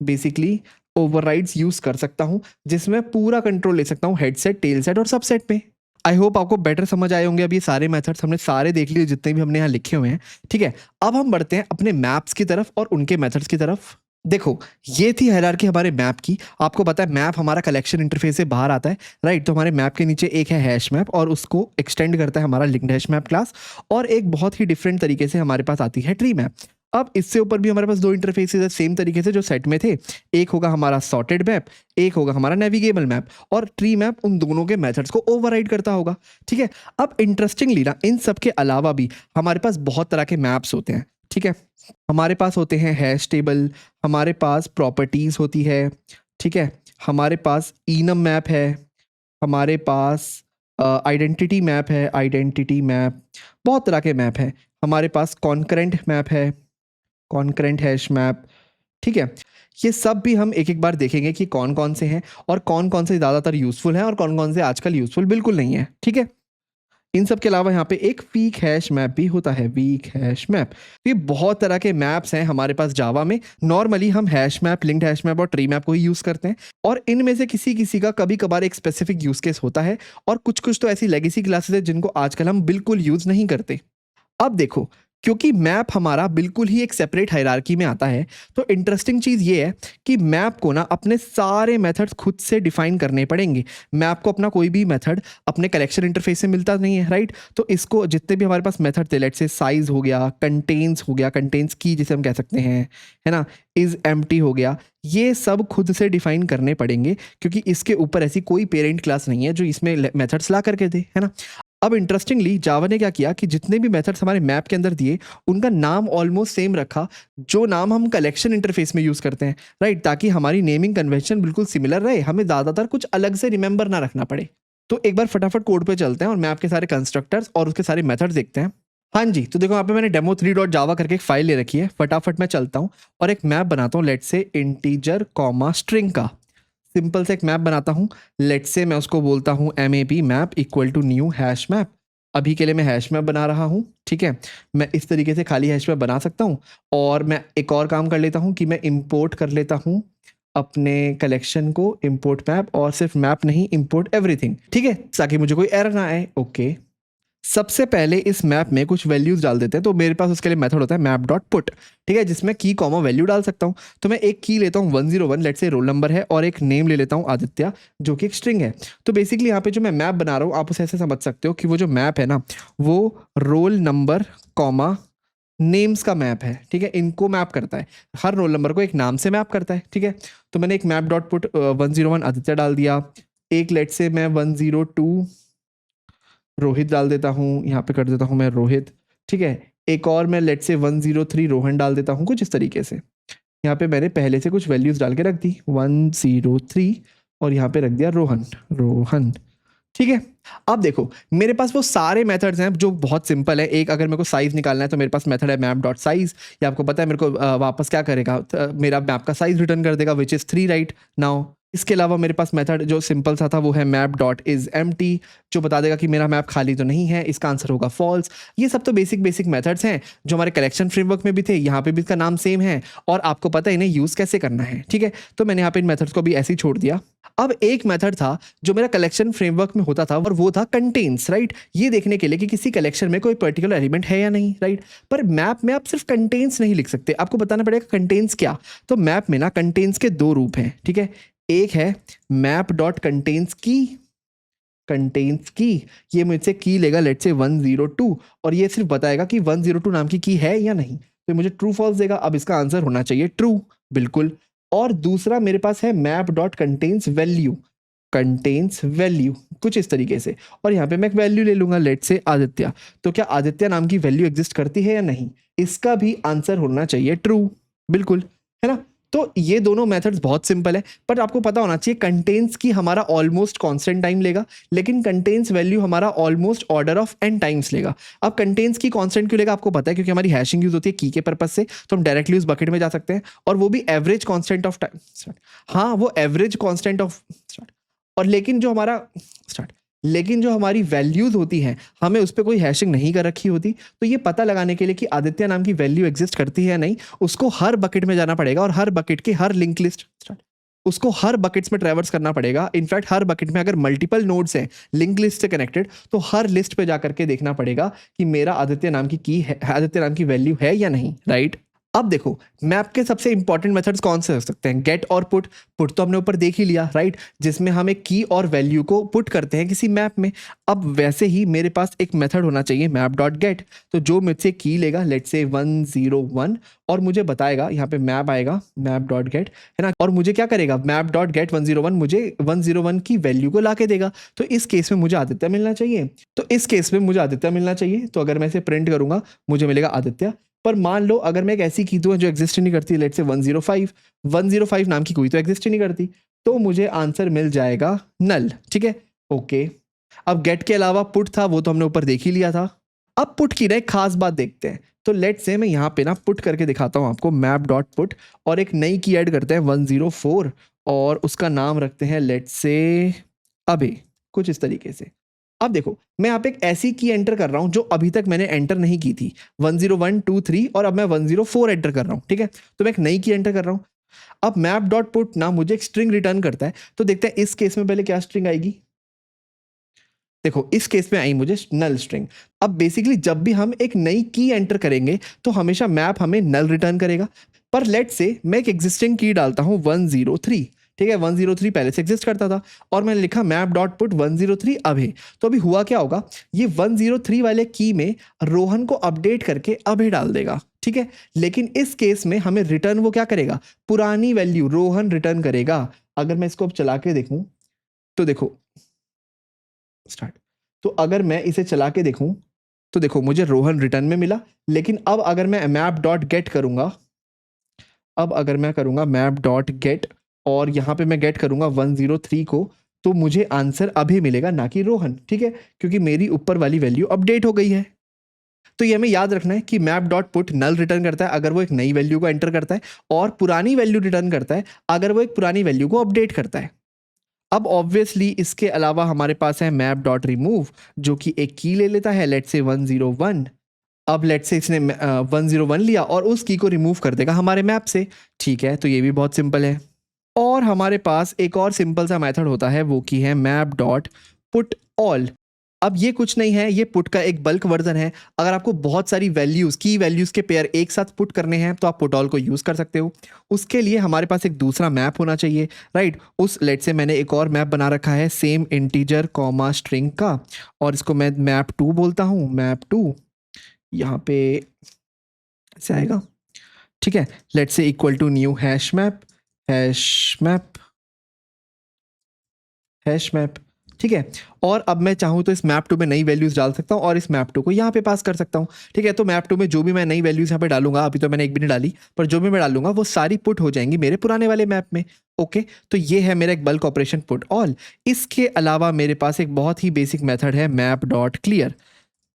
Speaker 1: बेसिकली ओवरराइड्स यूज कर सकता हूं, जिसमें पूरा कंट्रोल ले सकता हूं हेड सेट, टेल सेट और सबसेट में। आई होप आपको बेटर समझ आए होंगे। अब ये सारे मेथड्स हमने सारे देख लिए जितने भी हमने यहाँ लिखे हुए हैं। ठीक है, अब हम बढ़ते हैं अपने मैप्स की तरफ और उनके मेथड्स की तरफ। देखो, ये थी हायरार्की हमारे मैप की। आपको पता है मैप हमारा कलेक्शन इंटरफेस से बाहर आता है। राइट, तो हमारे मैप के नीचे एक है हैश मैप और उसको एक्सटेंड करता है हमारा लिंक्ड हैश मैप क्लास, और एक बहुत ही डिफरेंट तरीके से हमारे पास आती है ट्री मैप। अब इससे ऊपर भी हमारे पास दो इंटरफेसेस है सेम तरीके से जो सेट में थे। एक होगा हमारा सॉर्टेड मैप, एक होगा हमारा नेविगेबल मैप, और ट्री मैप उन दोनों के मेथड्स को ओवरराइड करता होगा। ठीक है, अब इंटरेस्टिंगली ना इन सब के अलावा भी हमारे पास बहुत तरह के मैप्स होते हैं। ठीक है, हमारे पास होते हैं हैश टेबल, हमारे पास प्रॉपर्टीज होती है। ठीक है, हमारे पास इनम मैप है, हमारे पास आइडेंटिटी मैप है, आइडेंटिटी मैप, बहुत तरह के मैप हैं। हमारे पास कॉन्करेंट मैप है, कॉन्करेंट हैश मैप। ठीक है, ये सब भी हम एक एक बार देखेंगे कि कौन कौन से हैं और कौन कौन से ज़्यादातर यूज़फुल हैं और कौन कौन से आजकल यूज़फुल बिल्कुल नहीं है। ठीक है, इन सब के अलावा यहाँ पे एक वीक हैश मैप भी होता है, वीक हैश मैप। ये बहुत तरह के मैप्स हैं हमारे पास जावा में। नॉर्मली हम hash map, linked hash map और ट्री मैप को ही यूज़ करते हैं, और इनमें से किसी किसी का कभी कभार एक स्पेसिफिक यूज़ केस होता है, और कुछ कुछ तो ऐसी लेगेसी क्लासेस है जिनको आजकल हम बिल्कुल यूज़ नहीं करते। अब देखो, क्योंकि मैप हमारा बिल्कुल ही एक सेपरेट हायरार्की में आता है, तो इंटरेस्टिंग चीज़ ये है कि मैप को ना अपने सारे मेथड्स खुद से डिफाइन करने पड़ेंगे। मैप को अपना कोई भी मेथड अपने कलेक्शन इंटरफेस से मिलता नहीं है। राइट, तो इसको जितने भी हमारे पास मेथड थे, लेट्स से साइज हो गया, कंटेन्स हो गया, कंटेन्स की जिसे हम कह सकते हैं, है ना, इज एम्प्टी हो गया, ये सब खुद से डिफाइन करने पड़ेंगे, क्योंकि इसके ऊपर ऐसी कोई पेरेंट क्लास नहीं है जो इसमें मेथड्स ला करके दे, है ना। अब इंटरेस्टिंगली जावा ने क्या किया कि जितने भी मेथड्स हमारे मैप के अंदर दिए उनका नाम ऑलमोस्ट सेम रखा, जो नाम हम कलेक्शन इंटरफेस में यूज़ करते हैं। राइट, ताकि हमारी नेमिंग कन्वेंशन बिल्कुल सिमिलर रहे, हमें ज़्यादातर कुछ अलग से रिमेंबर ना रखना पड़े। तो एक बार फटाफट कोड पे चलते हैं और मैप के सारे कंस्ट्रक्टर्स और उसके सारे मेथड्स देखते हैं। हाँ जी, तो देखो यहाँ पे मैंने demo3.java करके एक फाइल ले रखी है। फटाफट मैं चलता हूँ और एक मैप बनाता हूँ, late say integer comma string का सिंपल से एक मैप बनाता हूँ। लेट्स से मैं उसको बोलता हूँ map map equal to new hash map. अभी के लिए मैं हैश मैप बना रहा हूँ। ठीक है, मैं इस तरीके से खाली हैश मैप बना सकता हूँ, और मैं एक और काम कर लेता हूँ कि मैं इंपोर्ट कर लेता हूँ अपने कलेक्शन को, इंपोर्ट मैप, और सिर्फ मैप नहीं इंपोर्ट एवरीथिंग। ठीक है, ताकि मुझे कोई एरर ना आए। ओके, सबसे पहले इस मैप में कुछ वैल्यूज डाल देते हैं, तो मेरे पास उसके लिए मेथड होता है मैप डॉट पुट। ठीक है, जिसमें की कॉमा वैल्यू डाल सकता हूँ। तो मैं एक की लेता हूँ 101, लेट से रोल नंबर है, और एक नेम ले लेता हूँ आदित्य, जो कि एक स्ट्रिंग है। तो बेसिकली यहाँ पे जो मैं मैप बना रहा हूँ, आप उसे ऐसे समझ सकते हो कि वो जो मैप है ना, वो रोल नंबर कॉमा नेम्स का मैप है। ठीक है, इनको मैप करता है, हर रोल नंबर को एक नाम से मैप करता है। ठीक है, तो मैंने एक मैप डॉट पुट 101 आदित्य डाल दिया। एक लेट से मैं 102 रोहित डाल देता हूँ, यहाँ पे कर देता हूँ मैं रोहित। ठीक है, एक और मैं लेट से 103 रोहन डाल देता हूँ, कुछ इस तरीके से। यहाँ पे मैंने पहले से कुछ वैल्यूज डाल के रख दी 103, और यहाँ पे रख दिया रोहन, रोहन। ठीक है, अब देखो मेरे पास वो सारे मेथड्स हैं जो बहुत सिंपल है। एक अगर मेरे को साइज निकालना है तो मेरे पास मेथड है मैप डॉट साइज। ये आपको पता है मेरे को वापस क्या करेगा, मेरा मैप का साइज रिटर्न कर देगा, विच इज़ 3 राइट नाउ। इसके अलावा मेरे पास मेथड जो सिंपल सा था वो है मैप डॉट इज एम्प्टी, जो बता देगा कि मेरा मैप खाली तो नहीं है, इसका आंसर होगा फॉल्स। ये सब तो बेसिक बेसिक मेथड्स हैं जो हमारे कलेक्शन फ्रेमवर्क में भी थे, यहाँ पे भी इसका नाम सेम है, और आपको पता है इन्हें यूज़ कैसे करना है। ठीक है, तो मैंने यहाँ पे इन मेथड्स को भी ऐसे ही छोड़ दिया। अब एक मेथड था जो मेरा कलेक्शन फ्रेमवर्क में होता था, और वो था कंटेन्स। राइट, ये देखने के लिए कि किसी कलेक्शन में कोई पर्टिकुलर एलिमेंट है या नहीं। राइट, पर मैप में आप सिर्फ कंटेन्स नहीं लिख सकते, आपको बताना पड़ेगा कंटेन्स क्या। तो मैप में ना कंटेन्स के दो रूप हैं। ठीक है, एक है मैप डॉट कंटेन्स की, कंटेन्स की, ये मुझसे की लेगा लेट से 102, और ये सिर्फ बताएगा कि 102 नाम की है या नहीं। तो मुझे ट्रू फॉल्स देगा। अब इसका आंसर होना चाहिए ट्रू, बिल्कुल। और दूसरा मेरे पास है map dot contains value, contains value कुछ इस तरीके से, और यहाँ पे मैं एक वैल्यू ले लूंगा, लेट से आदित्य। तो क्या आदित्य नाम की वैल्यू एग्जिस्ट करती है या नहीं, इसका भी आंसर होना चाहिए ट्रू, बिल्कुल, है ना। तो ये दोनों मेथड्स बहुत सिंपल है, पर आपको पता होना चाहिए कंटेन्स की हमारा ऑलमोस्ट कांस्टेंट टाइम लेगा, लेकिन कंटेन्स वैल्यू हमारा almost order of n times लेगा। अब कंटेन्स की कांस्टेंट क्यों लेगा आपको पता है, क्योंकि हमारी हैशिंग यूज होती है की के पर्पज से, तो हम डायरेक्टली उस बकेट में जा सकते हैं, और वो भी एवरेज कांस्टेंट ऑफ टाइम, हाँ वो एवरेज कांस्टेंट ऑफ, और लेकिन जो हमारी वैल्यूज होती हैं हमें उस पर कोई हैशिंग नहीं कर रखी होती। तो ये पता लगाने के लिए कि आदित्य नाम की वैल्यू एग्जिस्ट करती है या नहीं, उसको हर बकेट में जाना पड़ेगा, और हर बकेट के हर लिंक लिस्ट उसको हर बकेट्स में ट्रैवर्स करना पड़ेगा। इनफैक्ट हर बकेट में अगर मल्टीपल नोड्स हैं लिंक लिस्ट से कनेक्टेड, तो हर लिस्ट पे जाकर के देखना पड़ेगा कि मेरा आदित्य नाम की है, आदित्य नाम की वैल्यू है या नहीं, राइट। अब देखो मैप के सबसे इंपॉर्टेंट मेथड्स कौन से हो सकते हैं, गेट और पुट। पुट तो हमने ऊपर देख ही लिया, राइट, जिसमें हम एक की और वैल्यू को पुट करते हैं किसी मैप में। अब वैसे ही मेरे पास एक मेथड होना चाहिए मैप डॉट गेट, तो जो मुझसे की लेगा लेट से 101 और मुझे बताएगा, यहाँ पे मैप आएगा मैप डॉट गेट, है ना, और मुझे क्या करेगा मैप डॉट गेट 101 मुझे 101 की वैल्यू को ला के देगा। तो इस केस में मुझे आदित्य मिलना चाहिए, तो अगर मैं इसे प्रिंट करूंगा मुझे मिलेगा आदित्य। पर मान लो अगर मैं एक ऐसी की दूं जो एग्जिस्ट ही नहीं करती, लेट से 105 नाम की कोई तो एग्जिस्ट ही नहीं करती, तो मुझे आंसर मिल जाएगा नल, ठीक है, ओके। अब गेट के अलावा पुट था, वो तो हमने ऊपर देख ही लिया था। अब पुट की ना एक खास बात देखते हैं, तो लेट से मैं यहाँ पे ना पुट करके दिखाता हूँ आपको, मैप डॉट पुट, और एक नई की ऐड करते हैं 104 और उसका नाम रखते हैं लेट से अभी, कुछ इस तरीके से। अब देखो मैं यहाँ पे एक ऐसी की एंटर कर रहा हूं जो अभी तक मैंने एंटर नहीं की थी, 101 2 3, और अब मैं 104 एंटर कर रहा हूं, ठीक है, तो मैं एक नई की एंटर कर रहा हूं। अब मैप डॉट पुट ना मुझे एक स्ट्रिंग रिटर्न करता है, तो देखते हैं इस केस में पहले क्या स्ट्रिंग आएगी। देखो इस केस में आई मुझे नल स्ट्रिंग। अब बेसिकली जब भी हम एक नई की एंटर करेंगे तो हमेशा मैप हमें नल रिटर्न करेगा। पर लेट से मैं एक एग्जिस्टिंग की डालता हूं 103, ठीक है, 103 पहले से एग्जिस्ट करता था, और मैंने लिखा मैप डॉट पुट 103 अभे। तो अभी हुआ क्या होगा, ये 103 वाले की में रोहन को अपडेट करके अभे डाल देगा, ठीक है। लेकिन इस केस में हमें रिटर्न वो क्या करेगा, पुरानी वैल्यू रोहन रिटर्न करेगा। अगर मैं इसको अब चला के देखूं तो देखो स्टार्ट, तो अगर मैं इसे चला के देखूं तो देखो मुझे रोहन रिटर्न में मिला। लेकिन अब अगर मैं मैप डॉट गेट करूंगा, अब अगर मैं करूंगा मैप डॉट गेट और यहाँ पे मैं गेट करूंगा 103 को, तो मुझे आंसर अभी मिलेगा ना कि रोहन, ठीक है, क्योंकि मेरी ऊपर वाली वैल्यू अपडेट हो गई है। तो ये हमें याद रखना है कि मैप डॉट पुट नल रिटर्न करता है अगर वो एक नई वैल्यू को एंटर करता है, और पुरानी वैल्यू रिटर्न करता है अगर वो एक पुरानी वैल्यू को अपडेट करता है। अब ऑब्वियसली इसके अलावा हमारे पास है मैप डॉट रिमूव, जो कि एक की ले लेता है लेट से 101। अब लेट से इसने 101 लिया और उस की को रिमूव कर देगा हमारे मैप से, ठीक है, तो ये भी बहुत सिंपल है। और हमारे पास एक और सिंपल सा मेथड होता है, वो की है मैप डॉट पुट ऑल। अब ये कुछ नहीं है, ये पुट का एक बल्क वर्जन है। अगर आपको बहुत सारी वैल्यूज की वैल्यूज के पेयर एक साथ पुट करने हैं तो आप पुट ऑल को यूज कर सकते हो। उसके लिए हमारे पास एक दूसरा मैप होना चाहिए, राइट। उस लेट से मैंने एक और मैप बना रखा है सेम इंटीजर कॉमा स्ट्रिंग का, और इसको मैं मैप 2 बोलता हूँ, मैप 2 यहाँ पे ऐसे आएगा, ठीक है। Let's say equal to new hash map, ठीक है। और अब मैं चाहूँ तो इस मैप 2 में नई वैल्यूज डाल सकता हूँ और इस मैप 2 को यहाँ पे पास कर सकता हूँ, ठीक है। तो मैप 2 में जो भी मैं नई वैल्यूज यहाँ पे डालूंगा, अभी तो मैंने एक भी नहीं डाली, पर जो भी मैं डालूंगा वो सारी पुट हो जाएंगी मेरे पुराने वाले मैप में, ओके। तो ये है मेरा एक बल्क ऑपरेशन पुट ऑल। इसके अलावा मेरे पास एक बहुत ही बेसिक मेथड है मैप डॉट क्लियर,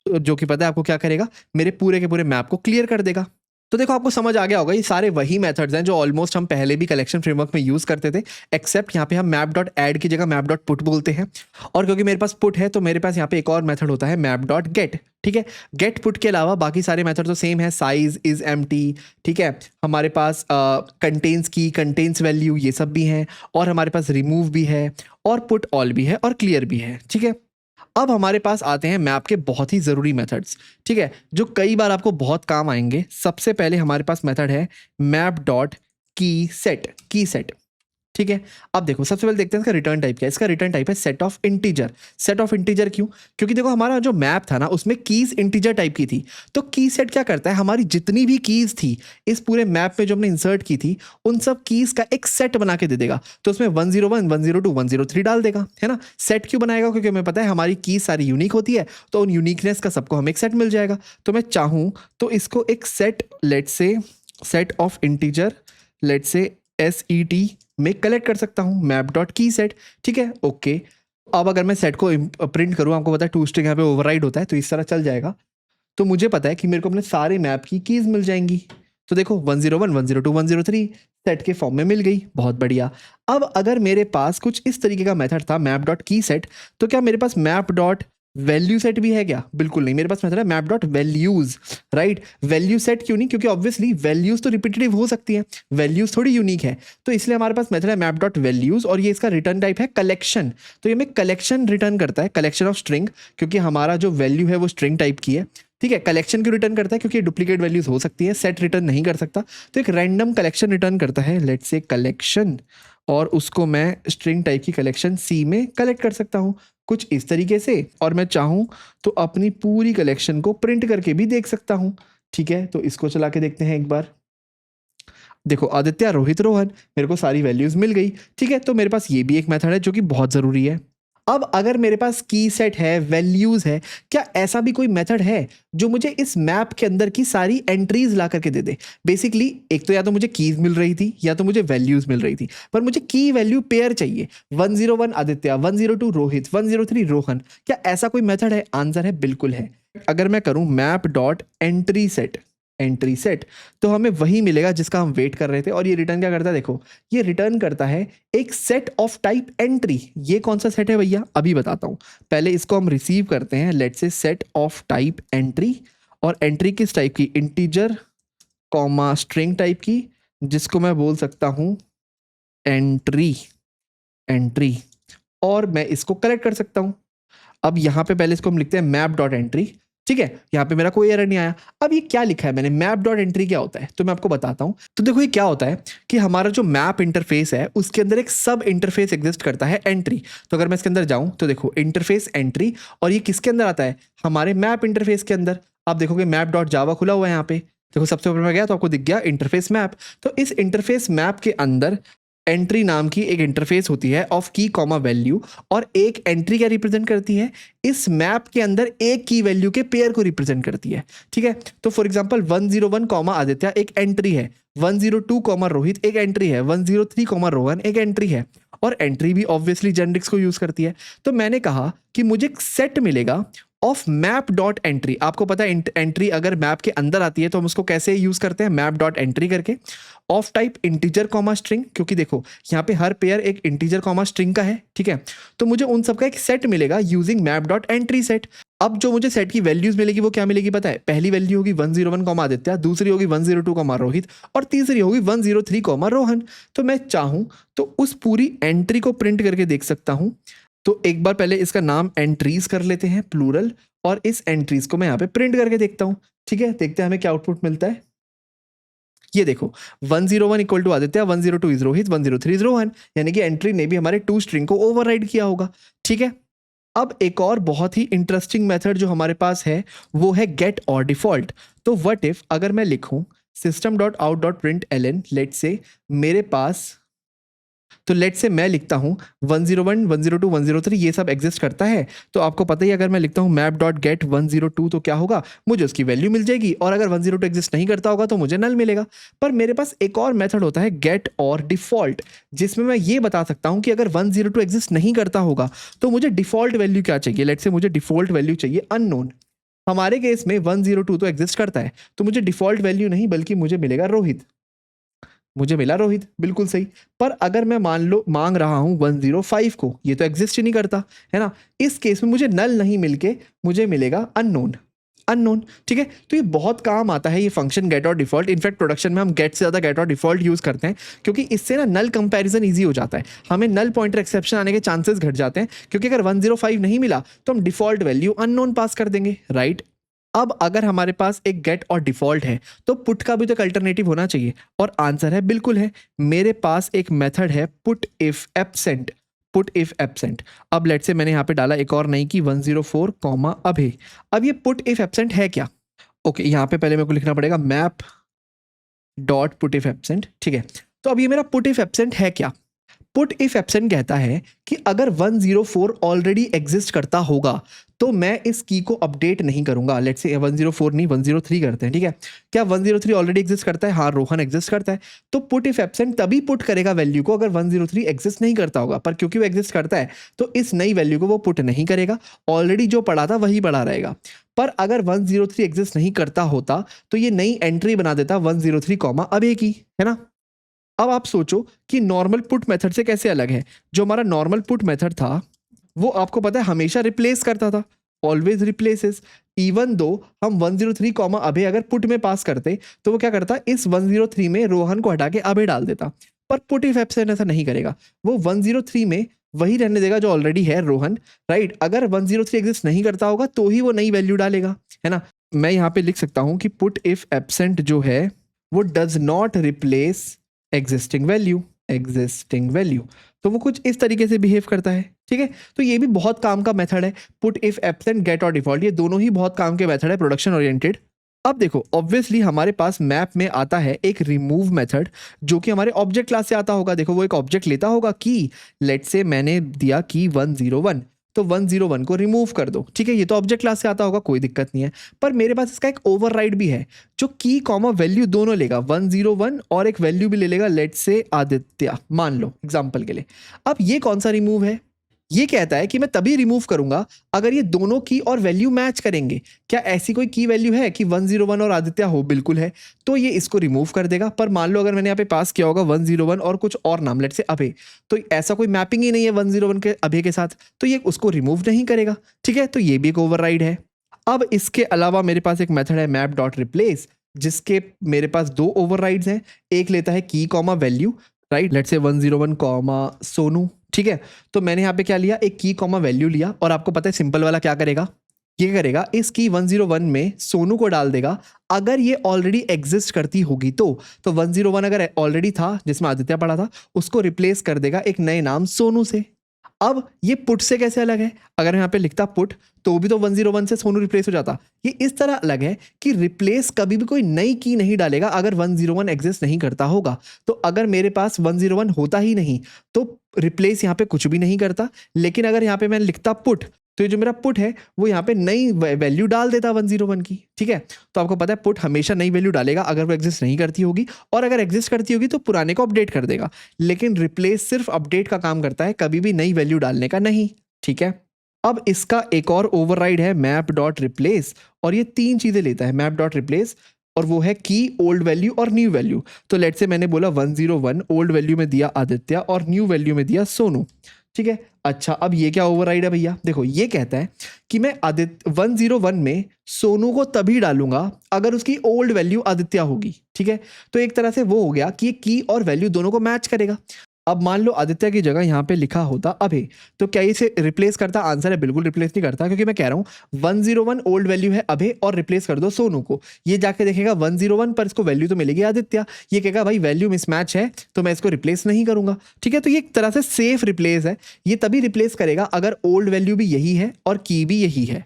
Speaker 1: जो कि पता है आपको क्या करेगा, मेरे पूरे के पूरे मैप को क्लियर कर देगा। तो देखो आपको समझ आ गया होगा, ये सारे वही मेथड्स हैं जो ऑलमोस्ट हम पहले भी कलेक्शन फ्रेमवर्क में यूज करते थे, एक्सेप्ट यहाँ पे हम मैप डॉट ऐड की जगह मैप डॉट पुट बोलते हैं। और क्योंकि मेरे पास पुट है तो मेरे पास यहाँ पे एक और मेथड होता है मैप डॉट गेट, ठीक है। गेट पुट के अलावा बाकी सारे मेथड तो सेम है, साइज इज एम्प्टी, ठीक है, हमारे पास कंटेन्स की, कंटेन्स वैल्यू, ये सब भी हैं, और हमारे पास रिमूव भी है, और पुट ऑल भी है, और क्लियर भी है, ठीक है। अब हमारे पास आते हैं मैप के बहुत ही ज़रूरी मेथड्स, ठीक है, जो कई बार आपको बहुत काम आएंगे। सबसे पहले हमारे पास मेथड है मैप डॉट की सेट, ठीक है। अब देखो सबसे पहले देखते हैं इसका रिटर्न टाइप क्या है। इसका रिटर्न टाइप है set of integer. Set of integer क्यों? क्योंकि देखो हमारा जो मैप था ना उसमें कीज इंटीजर टाइप की थी, तो की सेट क्या करता है, हमारी जितनी भी कीज थी इस पूरे मैप में जो हमने इंसर्ट की थी उन सब कीज का एक सेट बना के दे देगा। तो उसमें 101, 102, 103 डाल देगा, है ना। सेट क्यों बनाएगा? क्योंकि हमें पता है हमारी कीज सारी यूनिक होती है, तो उन यूनिकनेस का सबको हमें एक सेट मिल जाएगा। तो मैं चाहूँ तो इसको एक set, let's say set of integer, let's say SET में कलेक्ट कर सकता हूँ, मैप डॉट की सेट। ठीक है, ओके। अब अगर मैं सेट को प्रिंट करूँ, आपको पता है टू स्ट्रिंग यहाँ पे ओवरराइड होता है, तो इस तरह चल जाएगा। तो मुझे पता है कि मेरे को अपने सारे मैप की कीज मिल जाएंगी। तो देखो 101, 102, 103 सेट के फॉर्म में मिल गई, बहुत बढ़िया। अब अगर मेरे पास कुछ इस तरीके का मेथड था मैप डॉट की सेट, तो क्या मेरे पास मैप डॉट वैल्यू सेट भी है क्या? बिल्कुल नहीं, मेरे पास मेथड है map dot values, right. Value set क्यों नहीं? क्योंकि ऑब्वियसली वैल्यूज तो रिपीटेटिव हो सकती है, वैल्यूज थोड़ी यूनिक है, तो इसलिए हमारे पास मेथड है मैप डॉट वैल्यूज, और ये इसका रिटर्न टाइप है कलेक्शन। तो ये हमें कलेक्शन रिटर्न करता है, कलेक्शन ऑफ स्ट्रिंग, क्योंकि हमारा जो वैल्यू है वो स्ट्रिंग टाइप की है। ठीक है, कलेक्शन क्यों रिटर्न करता है? क्योंकि डुप्लीकेट वैल्यूज हो सकती है, सेट रिटर्न नहीं कर सकता, तो एक रैंडम कलेक्शन रिटर्न करता है, लेट्स से कलेक्शन, और उसको मैं स्ट्रिंग टाइप की कलेक्शन सी में कलेक्ट कर सकता हूँ कुछ इस तरीके से, और मैं चाहूँ तो अपनी पूरी कलेक्शन को प्रिंट करके भी देख सकता हूँ। ठीक है, तो इसको चला के देखते हैं एक बार। देखो आदित्य, रोहित, रोहन, मेरे को सारी वैल्यूज मिल गई। ठीक है, तो मेरे पास ये भी एक मेथड है जो कि बहुत ज़रूरी है। अब अगर मेरे पास की सेट है, वैल्यूज है, क्या ऐसा भी कोई मेथड है जो मुझे इस मैप के अंदर की सारी एंट्रीज ला करके दे दे? बेसिकली एक तो या तो मुझे कीज मिल रही थी या तो मुझे वैल्यूज मिल रही थी, पर मुझे की वैल्यू पेयर चाहिए। 101 आदित्य, 102 रोहित, 103 रोहन। क्या ऐसा कोई मेथड है? आंसर है बिल्कुल है। अगर मैं करूं map dot entry set, entry set, तो हमें वही मिलेगा जिसका हम वेट कर रहे थे। और ये रिटर्न क्या करता है? देखो ये रिटर्न करता है एक सेट ऑफ टाइप एंट्री। ये कौन सा सेट है भैया? अभी बताता हूँ, पहले इसको हम रिसीव करते हैं, let's say set of type entry, और एंट्री किस टाइप की? इंटीजर कॉमा स्ट्रिंग टाइप की, जिसको मैं बोल सकता हूँ एंट्री, एंट्री, और मैं इसको कलेक्ट कर सकता हूँ। अब यहाँ पे पहले इसको हम लिखते हैं मैप डॉट एंट्री। ठीक है, यहाँ पे मेरा कोई एरर नहीं आया। अब ये क्या लिखा है मैंने, मैप डॉट एंट्री क्या होता है, तो मैं आपको बताता हूँ। तो देखो ये क्या होता है कि हमारा जो मैप इंटरफेस है उसके अंदर एक सब इंटरफेस एग्जिस्ट करता है, एंट्री। तो अगर मैं इसके अंदर जाऊँ तो देखो इंटरफेस एंट्री, और ये किसके अंदर आता है? हमारे मैप इंटरफेस के अंदर। आप देखोगे मैप डॉट जावा खुला हुआ है यहाँ पे, देखो सबसे ऊपर में गया तो आपको दिख गया इंटरफेस मैप। तो इस इंटरफेस मैप के अंदर एंट्री नाम की एक इंटरफेस होती है ऑफ की कॉमा वैल्यू, और एक एंट्री क्या रिप्रेजेंट करती है? इस मैप के अंदर एक की वैल्यू के पेयर को रिप्रेजेंट करती है। ठीक है, तो फॉर एग्जांपल 101 कॉमा आदित्य एक एंट्री है, 102 कॉमा रोहित एक एंट्री है, 103 कॉमा रोहन एक एंट्री है, और एंट्री भी ऑब्वियसली जेनरिक्स को यूज करती है। तो मैंने कहा कि मुझे एक सेट मिलेगा ऑफ मैप डॉट एंट्री। आपको पता है एंट्री अगर मैप के अंदर आती है तो हम उसको कैसे यूज करते हैं? मैप डॉट एंट्री करके। Of type integer comma string, क्योंकि देखो यहाँ पे हर पेयर एक इंटीजर कॉमा स्ट्रिंग का है। ठीक है, तो मुझे उन सबका एक सेट मिलेगा using map dot entry set. अब जो मुझे सेट की वैल्यूज मिलेगी वो क्या मिलेगी पता है? पहली वैल्यू होगी 101 कॉमा आदित्य, दूसरी होगी 102 कॉमा रोहित, और तीसरी होगी 103 कॉमा रोहन। तो मैं चाहूं तो उस पूरी एंट्री को प्रिंट करके देख सकता हूं। तो एक बार पहले इसका नाम एंट्रीज कर लेते हैं, प्लूरल, और इस एंट्रीज को मैं यहाँ पे प्रिंट करके देखता हूँ। ठीक है, देखते हैं हमें क्या आउटपुट मिलता है। ये देखो 101 equal to Aditya, 102 is Rohit, 103 is Rohan, यानी कि एंट्री ने भी हमारे टू स्ट्रिंग को ओवरराइड किया होगा। ठीक है, अब एक और बहुत ही इंटरेस्टिंग मेथड जो हमारे पास है वो है गेट और डिफॉल्ट। तो व्हाट इफ अगर मैं लिखूं system dot out dot print ln, let's say मेरे पास, तो लेट से मैं लिखता हूं 101, 102, 103 ये सब एग्जिस्ट करता है। तो आपको पता ही अगर मैं लिखता हूं मैप डॉट गेट 102 तो क्या होगा? मुझे उसकी वैल्यू मिल जाएगी, और अगर 102 एग्जिस्ट नहीं करता होगा तो मुझे नल मिलेगा। पर मेरे पास एक और मेथड होता है गेट और डिफॉल्ट, जिसमें मैं ये बता सकता हूं कि अगर 102 एग्जिस्ट नहीं करता होगा तो मुझे डिफॉल्ट वैल्यू क्या चाहिए? लेट से मुझे डिफॉल्ट वैल्यू चाहिए अननोन। हमारे केस में 102 तो एग्जिस्ट करता है, तो मुझे डिफॉल्ट वैल्यू नहीं बल्कि मुझे मिलेगा रोहित। मुझे मिला रोहित, बिल्कुल सही। पर अगर मैं मान लो मांग रहा हूं 105 को, ये तो एग्जिस्ट ही नहीं करता है ना। इस केस में मुझे नल नहीं मिलके मुझे मिलेगा अननोन, अननोन। ठीक है, तो ये बहुत काम आता है ये फंक्शन गेट और डिफॉल्ट। इनफैक्ट प्रोडक्शन में हम गेट से ज़्यादा गेट और डिफॉल्ट यूज़ करते हैं, क्योंकि इससे ना नल कंपैरिजन ईजी हो जाता है, हमें नल पॉइंटर एक्सेप्शन आने के चांसेस घट जाते हैं। क्योंकि अगर 105 नहीं मिला तो हम डिफॉल्ट वैल्यू अननोन पास कर देंगे, राइट। अब अगर हमारे पास एक गेट और डिफॉल्ट है तो पुट का भी तो एक अल्टरनेटिव होना चाहिए, और आंसर है बिल्कुल है। मेरे पास एक मेथड है put if absent. Put if absent. अब लेट से मैंने यहाँ पे डाला एक और नई की 104 कॉमा अभे। अब ये पुट इफ एब्सेंट है क्या? ओके, यहाँ पे पहले मेरे को लिखना पड़ेगा map dot put if absent. ठीक है, तो अब ये मेरा पुट इफ एब्सेंट है क्या? पुट इफ एब्सेंट कहता है कि अगर 104 ऑलरेडी एग्जिस्ट करता होगा तो मैं इस की को अपडेट नहीं करूंगा। लेट्स से 104 नहीं 103 करते हैं। ठीक है, क्या 103 ऑलरेडी एग्जिस्ट करता है? हाँ, रोहन एग्जिस्ट करता है। तो पुट इफ एब्सेंट तभी पुट करेगा वैल्यू को अगर 103 एग्जिस्ट नहीं करता होगा, पर क्योंकि वो एग्जिस्ट करता है तो इस नई वैल्यू को वो पुट नहीं करेगा, ऑलरेडी जो पड़ा था वही पड़ा रहेगा। पर अगर 103 एग्जिस्ट नहीं करता होता तो ये नई एंट्री बना देता 103 कॉमा अबे की, है ना। अब आप सोचो कि नॉर्मल पुट मेथड से कैसे अलग है। जो हमारा नॉर्मल पुट मेथड था वो आपको पता है हमेशा रिप्लेस करता था, ऑलवेज रिप्लेसेस। इवन दो हम 103 कॉमा अभे अगर पुट में पास करते तो वो क्या करता, इस 103 में रोहन को हटा के अभे डाल देता। पर पुट इफ एब्सेंट ऐसा नहीं करेगा, वो 103 में वही रहने देगा जो ऑलरेडी है रोहन, राइट। अगर 103 एग्जिस्ट नहीं करता होगा तो ही वो नई वैल्यू डालेगा, है ना। मैं यहाँ पे लिख सकता हूँ कि पुट इफ एब्सेंट जो है वो does not replace existing value. तो वो कुछ इस तरीके से बिहेव करता है। ठीक है, तो ये भी बहुत काम का मेथड है। पुट इफ एब्सेंट गेट और डिफॉल्ट ये दोनों ही बहुत काम के मेथड है प्रोडक्शन ओरिएंटेड। अब देखो ऑब्वियसली हमारे पास मैप में आता है एक रिमूव मेथड जो कि हमारे ऑब्जेक्ट क्लास से आता होगा। देखो वो एक ऑब्जेक्ट लेता होगा की, लेट्स से मैंने दिया की 101, तो 101 को रिमूव कर दो। ठीक है, ये तो ऑब्जेक्ट क्लास से आता होगा, कोई दिक्कत नहीं है। पर मेरे पास इसका एक ओवरराइड भी है जो की कॉमा वैल्यू दोनों लेगा, 101 और एक वैल्यू भी ले लेगा, लेट्स से आदित्य मान लो एग्जांपल के लिए। अब ये कौन सा रिमूव है? ये कहता है कि मैं तभी रिमूव करूंगा अगर ये दोनों की और वैल्यू मैच करेंगे। क्या ऐसी कोई की वैल्यू है कि 101 और आदित्य हो? बिल्कुल है, तो ये इसको रिमूव कर देगा। पर मान लो अगर मैंने यहाँ पे पास किया होगा 101 और कुछ और नाम, लेट्स से अभे, तो ऐसा कोई मैपिंग ही नहीं है 101 के अभे के साथ, तो ये उसको रिमूव नहीं करेगा। ठीक है, तो ये भी एक ओवरराइड है। अब इसके अलावा मेरे पास एक मेथड है मैप डॉट रिप्लेस, जिसके मेरे पास दो ओवरराइड्स हैं। एक लेता है की comma value, right, let's say 101 comma Sonu. ठीक है, तो मैंने यहाँ पे क्या लिया, एक की कॉमा वैल्यू लिया, और आपको पता है सिंपल वाला क्या करेगा, ये करेगा इस की 101 में सोनू को डाल देगा अगर ये ऑलरेडी एग्जिस्ट करती होगी तो 101 अगर ऑलरेडी था जिसमें आदित्य पड़ा था उसको रिप्लेस कर देगा एक नए नाम सोनू से। अब ये पुट से कैसे अलग है? अगर यहाँ पे लिखता पुट तो भी तो 101 से सोनू रिप्लेस हो जाता। ये इस तरह अलग है कि रिप्लेस कभी भी कोई नई की नहीं डालेगा अगर 101 एग्जिस्ट नहीं करता होगा। तो अगर मेरे पास 101 होता ही नहीं तो रिप्लेस यहाँ पे कुछ भी नहीं करता। लेकिन अगर यहाँ पे मैं लिखता पुट तो ये जो मेरा पुट है वो यहाँ पे नई वैल्यू डाल देता 101 की। ठीक है, तो आपको पता है पुट हमेशा नई वैल्यू डालेगा अगर वो एग्जिस्ट नहीं करती होगी, और अगर एग्जिस्ट करती होगी तो पुराने को अपडेट कर देगा। लेकिन रिप्लेस सिर्फ अपडेट का काम करता है, कभी भी नई वैल्यू डालने का नहीं। ठीक है, अब इसका एक और ओवरराइड है मैप डॉट रिप्लेस, और ये तीन चीजें लेता है मैप डॉट रिप्लेस, और वो है की, ओल्ड वैल्यू और न्यू वैल्यू। तो लेट्स से मैंने बोला 101 ओल्ड वैल्यू में दिया आदित्य और न्यू वैल्यू में दिया सोनू। ठीक है, अच्छा अब ये क्या ओवरराइड है भैया? देखो ये कहता है कि मैं आदित्य 101 में सोनू को तभी डालूंगा अगर उसकी ओल्ड वैल्यू आदित्य होगी। ठीक है, तो एक तरह से वो हो गया कि ये की और वैल्यू दोनों को मैच करेगा। अब मान लो आदित्य की जगह यहाँ पे लिखा होता अभे, तो क्या इसे रिप्लेस करता? आंसर है बिल्कुल रिप्लेस नहीं करता, क्योंकि मैं कह रहा हूँ 101 ओल्ड वैल्यू है अभे और रिप्लेस कर दो सोनू को। ये जाके देखेगा 101 पर इसको वैल्यू तो मिलेगी आदित्य, ये कहेगा भाई वैल्यू मिसमैच है तो मैं इसको रिप्लेस नहीं करूंगा। ठीक है, तो ये एक तरह से सेफ रिप्लेस है। ये तभी रिप्लेस करेगा अगर ओल्ड वैल्यू भी यही है और की भी यही है।